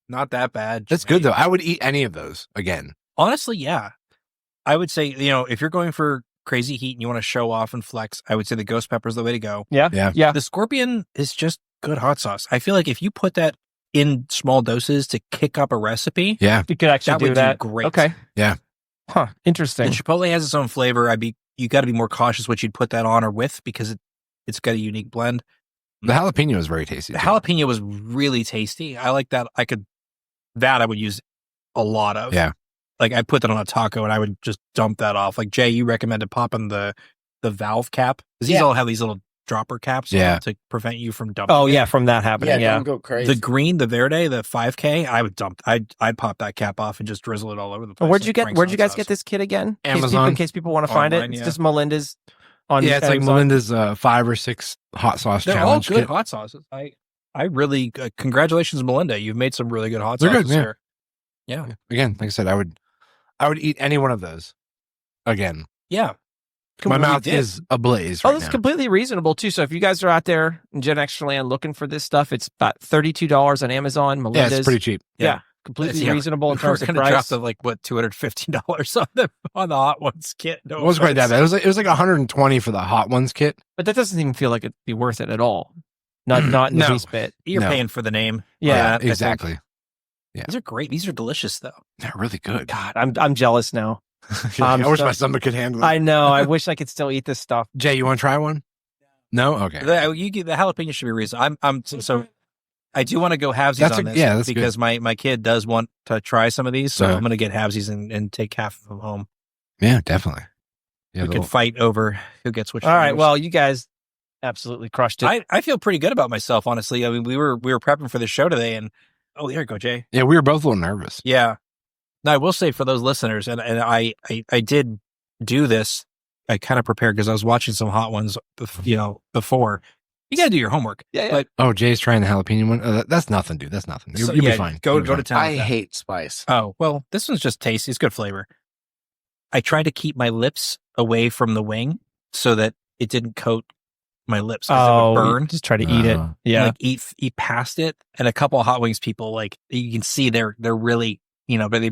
Not that bad. That's good though. I would eat any of those again. Honestly, yeah. I would say, if you're going for crazy heat and you want to show off and flex, I would say the ghost pepper is the way to go. Yeah, Yeah. yeah. The Scorpion is just good hot sauce. I feel like if you put that in small doses to kick up a recipe, Yeah. You could actually that do would that. do great. Okay. Yeah. Huh. The Interesting. Chipotle has its own flavor. You got to be more cautious what you'd put that on or with because it's got a unique blend. The jalapeno is very tasty. The too. jalapeno was really tasty. I like that. I would use a lot of. Yeah. Like I put that on a taco and I would just dump that off. Like Jay, you recommended popping the valve cap. Because these Yeah. all have these little dropper caps Yeah. to prevent you from dumping. Oh it. yeah, from that happening. Yeah. Don't go crazy. The green, the Verde, the 5K, I would dump. I'd pop that cap off and just drizzle it all over the place. Where'd you like get? Frank's Where'd you hot guys sauce. get this kit again? Amazon. In case people want to find Online, it, it's yeah. just Melinda's. On Yeah, it's like Amazon. Melinda's 5 or 6 hot sauce They're all challenge good kit. hot sauces. I really congratulations, Melinda. You've made some really good hot They're sauces good, yeah. here. Yeah, Again, like I said, I would eat any one of those again. yeah. My We mouth did. is ablaze Oh, right that's now. completely reasonable too. So if you guys are out there in Gen Extra Land looking for this stuff, it's about $32 on Amazon. Yeah, Melinda's. it's pretty cheap. Yeah, completely Yeah. reasonable in We're terms of gonna drop price. to like what $215 on the hot ones kit. No It wasn't quite that offense. bad. It was like 120 for the hot ones kit. But that doesn't even feel like it'd be worth it at all. Not in the No. least bit. You're No. paying for the name. Yeah, I think. exactly. These are great. These are delicious though. They're really good. God, I'm jealous now. I wish so- my stomach could handle it. I know. I wish I could still eat this stuff. Jay, you want to try one? No. Okay. The jalapeno should be reasonable. So I do want to go halvesies That's on a- this yeah, that's because my kid does want to try some of these. So Uh-huh. I'm going to get halvesies and take half of them home. Yeah, definitely. Yeah, we could fight over who gets which. All right. flavors. Well, you guys absolutely crushed it. I feel pretty good about myself, honestly. I mean, we were prepping for the show today, and there you go, Jay. yeah, we were both a little nervous. Yeah. Now, I will say for those listeners, and I did do this. I kind of prepared because I was watching some hot ones, before. You got to do your homework. Yeah. But Oh, Jay's trying the jalapeno one. That's nothing, dude. That's nothing. You'll be fine. Go You'll be to fine. town. I with that. hate spice. Oh, well, this one's just tasty. It's good flavor. I tried to keep my lips away from the wing so that it didn't coat my lips. 'Cause it would burn. Just try to eat it. Uh-huh. Yeah. Like eat past it. And a couple of hot wings people, like you can see they're really, but they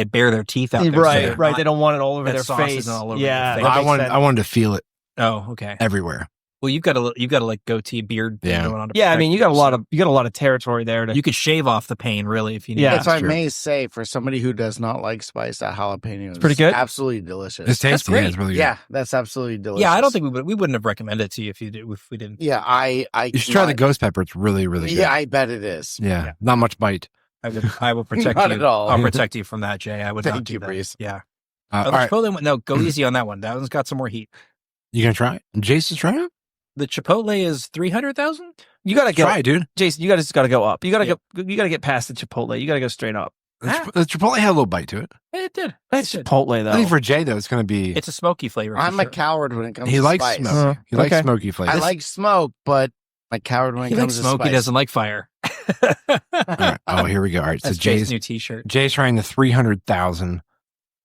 bare their teeth out there. so they're Right. not- They don't want it all over that their sauce face. isn't all over Yeah. their Well, face. I wanted to feel it Oh, okay. everywhere. Well, you've got a like goatee beard thing Yeah. going on. To Yeah. I protect mean, you got a lot of territory there to. You could shave off the pain, really, if you need. Yeah. If I true. may say, for somebody who does not like spice, that jalapeno is pretty good? absolutely delicious. It's tasty. great. Yeah, it's really good. Yeah, that's absolutely delicious. Yeah, I don't think we wouldn't have recommended it to you if we didn't. Yeah, I You should try the ghost pepper. It's really, really good. Yeah, I bet it is. Yeah. Not much bite. I will protect Not you. at all. I'll protect you from that, Jay. I would not Thank do you, that. Breeze. Yeah. All The right. Chipotle one, no, go easy on that one. That one's got some more heat. You gonna try it? Jason's trying it? The Chipotle is 300,000. You gotta go, Try it, dude. Jason. You just gotta go up. You gotta go. You gotta get past the Chipotle. You gotta go straight up. The Chipotle had a little bite to it. It did. That's It did. Chipotle I though. think for Jay though, it's gonna be. It's a smoky flavor. I'm for a sure. coward when it comes He to likes spice. smoke. He likes okay. smoky flavor. I like smoke, but I'm a coward when He it likes comes to smoke. spice. He doesn't like fire. All right. Oh, here we go. All right. So That's Jay's Jay's new T-shirt. trying the 300,000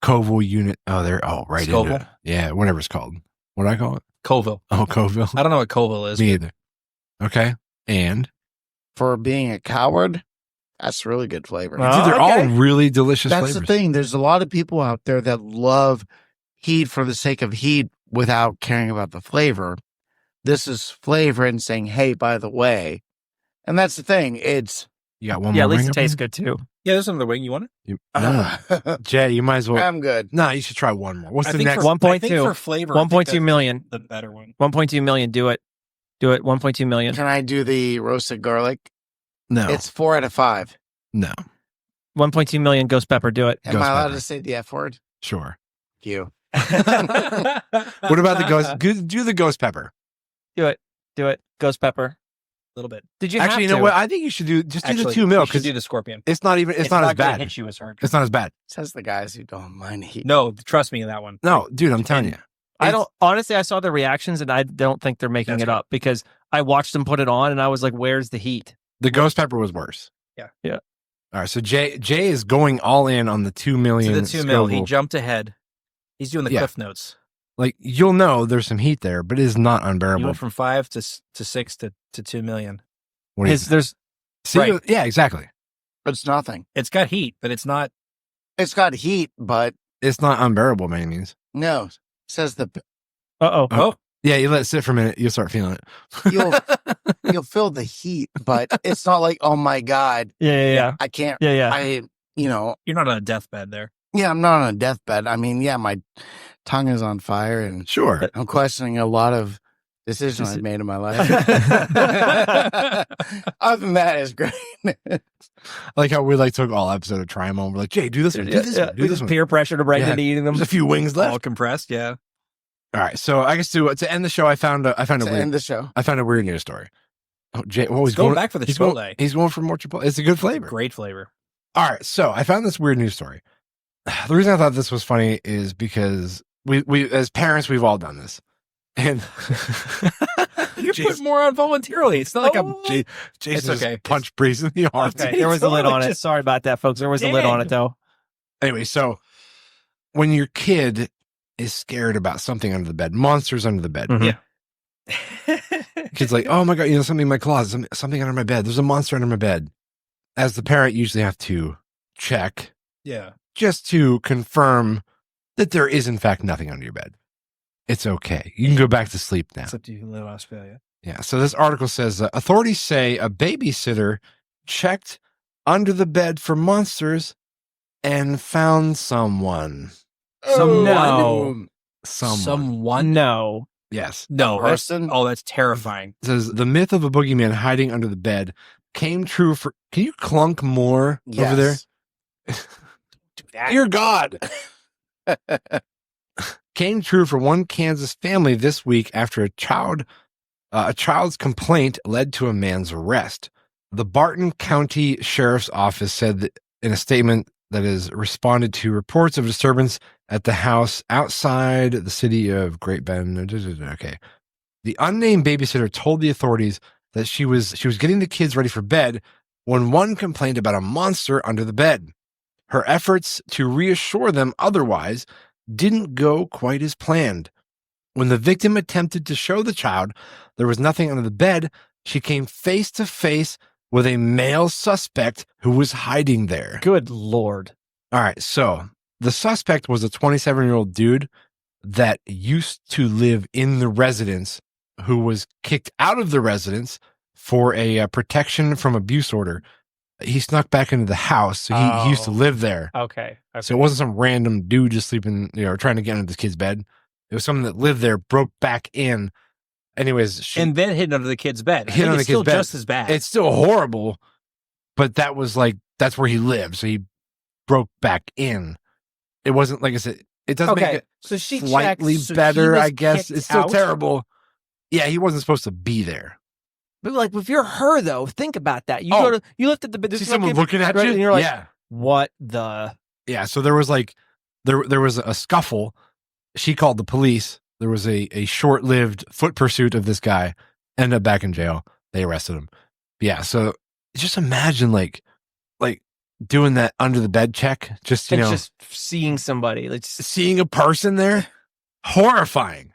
Scoville unit. Oh, they're right into Scoville? it. Yeah, whatever it's called. What do I call it? Colville. Oh, Scoville. I don't know what Colville is. Me either. Okay. And For being a coward, that's really good flavor. Oh, dude, they're okay. all really delicious That's flavors. the thing. There's a lot of people out there that love heat for the sake of heat without caring about the flavor. This is flavor and saying, hey, by the way. And that's the thing. It's You got one Yeah, more at least ring it up tastes there? good too. Yeah, there's another wing. You want it? No. Jay, you might as well. I'm good. No, you should try one more. What's I the think next? for, 1.2. I think for flavor, I think 1.2 that's million. The better one. 1.2 million. Do it. 1.2 million. Can I do the roasted garlic? No. It's 4 out of 5. No. 1.2 million ghost pepper. Do it. Am Ghost I allowed pepper. to say the F word? Sure. Thank you. What about the ghost? Do the ghost pepper. Do it. Ghost pepper. A little bit. Did you Actually, you have know to? what? I think you should do the Actually, 2 mil you should because do the scorpion. it's not even. It's not as gonna bad. Hit you as hard. It's not as bad. Says the guys who don't mind heat. No, trust me in that one. No, dude, I'm telling you. I don't honestly. I saw the reactions and I don't think they're making That's it right. up because I watched them put it on and I was like, "Where's the heat?" The ghost pepper was worse. Yeah. All right, so Jay is going all in on the 2 million. To the 2 mil. He Scoville. jumped ahead. He's doing the Yeah. cliff notes. Like you'll know there's some heat there, but it is not He unbearable. went from 5 to 6 to 2 million. What do you There's see? right. Yeah, exactly. It's nothing. It's got heat, but it's not. It's got heat, but It's not unbearable by any means. no. Says the oh. Oh, Yeah, you let it sit for a minute, you'll start feeling it. you'll feel the heat, but it's not like, oh my God, Yeah. I can't Yeah. you're not on a deathbed there. I'm not on a deathbed. I mean, yeah, my tongue is on fire and Sure. I'm questioning a lot of decisions I've made in my life. Other than that, it's great. I like how we took all episode of try them on. We're like, Jay, do this one, do this one, do this one. Peer pressure to break Yeah. into eating them. There's a few wings All left. compressed, yeah. All right, so I guess to end the show, I found a To weird, end the show. I found a weird news story. Oh, Jay, he's He's going back for the he's Chipotle. going, he's going for more Chipotle. It's a good flavor. Great flavor. All right, so I found this weird news story. The reason I thought this was funny is because we as parents we've all done this, and You put more on voluntarily. It's not like I'm. Jason okay. just punched Breeze in the arm. Okay, there was a lid on it. Sorry about that, folks. There was a lid on it, though. Anyway, so when your kid is scared about something under the bed, monsters under the bed, Mhm. kid's like, oh my God, something in my closet, something under my bed. There's a monster under my bed. As the parent, you usually have to check Yeah. just to confirm that there is, in fact, nothing under your bed. It's okay. You can go back to sleep now. Except you live in Australia. Yeah. So this article says authorities say a babysitter checked under the bed for monsters and found someone. No. Someone. No. Yes. No. Person? That's terrifying. It says the myth of a boogeyman hiding under the bed came true for. Can you clunk more over there? Yes. Dear God. came true for one Kansas family this week after a child's complaint led to a man's arrest. The Barton County Sheriff's Office said that in a statement that has responded to reports of disturbance at the house outside the city of Great Bend. Okay. The unnamed babysitter told the authorities that she was getting the kids ready for bed when one complained about a monster under the bed. Her efforts to reassure them otherwise didn't go quite as planned. When the victim attempted to show the child there was nothing under the bed, she came face to face with a male suspect who was hiding there. Good Lord. All right, so the suspect was a 27-year-old dude that used to live in the residence, who was kicked out of the residence for a protection from abuse order. He snuck back into the house, so he used to live there. Okay. So it wasn't some random dude just sleeping, trying to get into this kid's bed. It was someone that lived there, broke back in. Anyways, and then hid under the kid's bed. I hid think under it's the kid's still bed. just as bad. It's still horrible, but that's where he lived. So he broke back in. It wasn't, like I said, it does make it So she slightly checked, so better, he was I guess. kicked It's still out? terrible. Yeah, he wasn't supposed to be there. But like, if you're her though, think about that. You you lifted the bed. See someone looking at you? and you're like, yeah. what the? Yeah, so there was there was a scuffle. She called the police. There was a short-lived foot pursuit of this guy. Ended up back in jail. They arrested him. Yeah, so just imagine like doing that under the bed check. Just Just seeing somebody, like seeing a person there. Horrifying.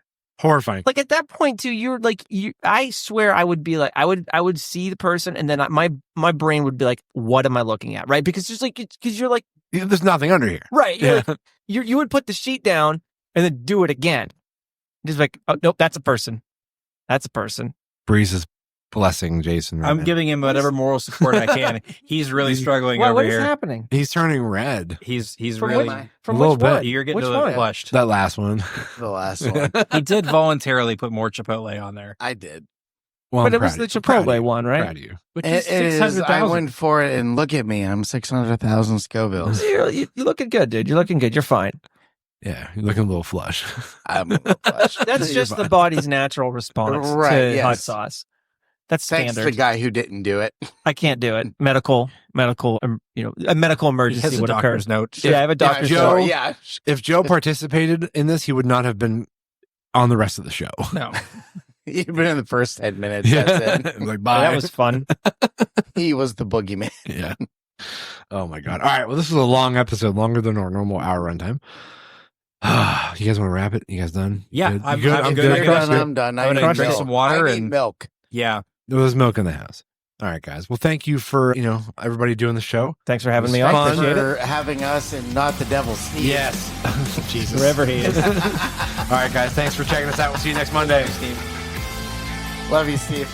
Like at that point too, you're like, I swear I would be like, I would see the person, and then my brain would be like, what am I looking at, right? Because you're like, There's nothing under here. right, Yeah. you would put the sheet down and then do it again. Just like, oh nope, that's a person. That's a person. Breeze is blessing Jason. Right I'm now. giving him whatever moral support I can. He's really struggling over What is here. happening? He's turning red. He's From really From A little which one? bit. you're getting Which a little one? flushed. That last one. The last one. He did voluntarily put more Chipotle on there. I did. Well, But I'm it was proud the of you. Proud of Chipotle you. one, right? Proud of you. Which It is. I 600,000. went for it, and look at me. I'm 600,000 Scovilles. You're looking good, dude. You're looking good. You're fine. Yeah, you're looking a little flush. I'm a little flushed. That's just the body's natural response Right, to yes. hot sauce. That's Thanks to standard. the guy who didn't do it. I can't do it. Medical, a medical He emergency has a would occur. doctor's note. Yeah, I have a doctor's Joe- note. Yeah. If Joe participated in this, he would not have been on the rest of the show. No. You've been in the first 10 minutes. That's it. Like, bye. That was fun. He was the boogeyman. Yeah. Oh my god. All right. Well, this is a long episode, longer than our normal hour runtime. You guys want to wrap it? You guys done? Yeah, Good? I'm You good? good. I'm Good. good. I'm Done, good. I'm done. I'm I gonna need drink milk. some water I need and- milk. Yeah. There was milk in the house. All right, guys. Well, thank you for everybody doing the show. Thanks for having me It was on. fun. Appreciate For having us and not the devil's Steve. Yes. Jesus. it. Wherever he is. All right, guys. Thanks for checking us out. We'll see you next Monday. Love you, Steve.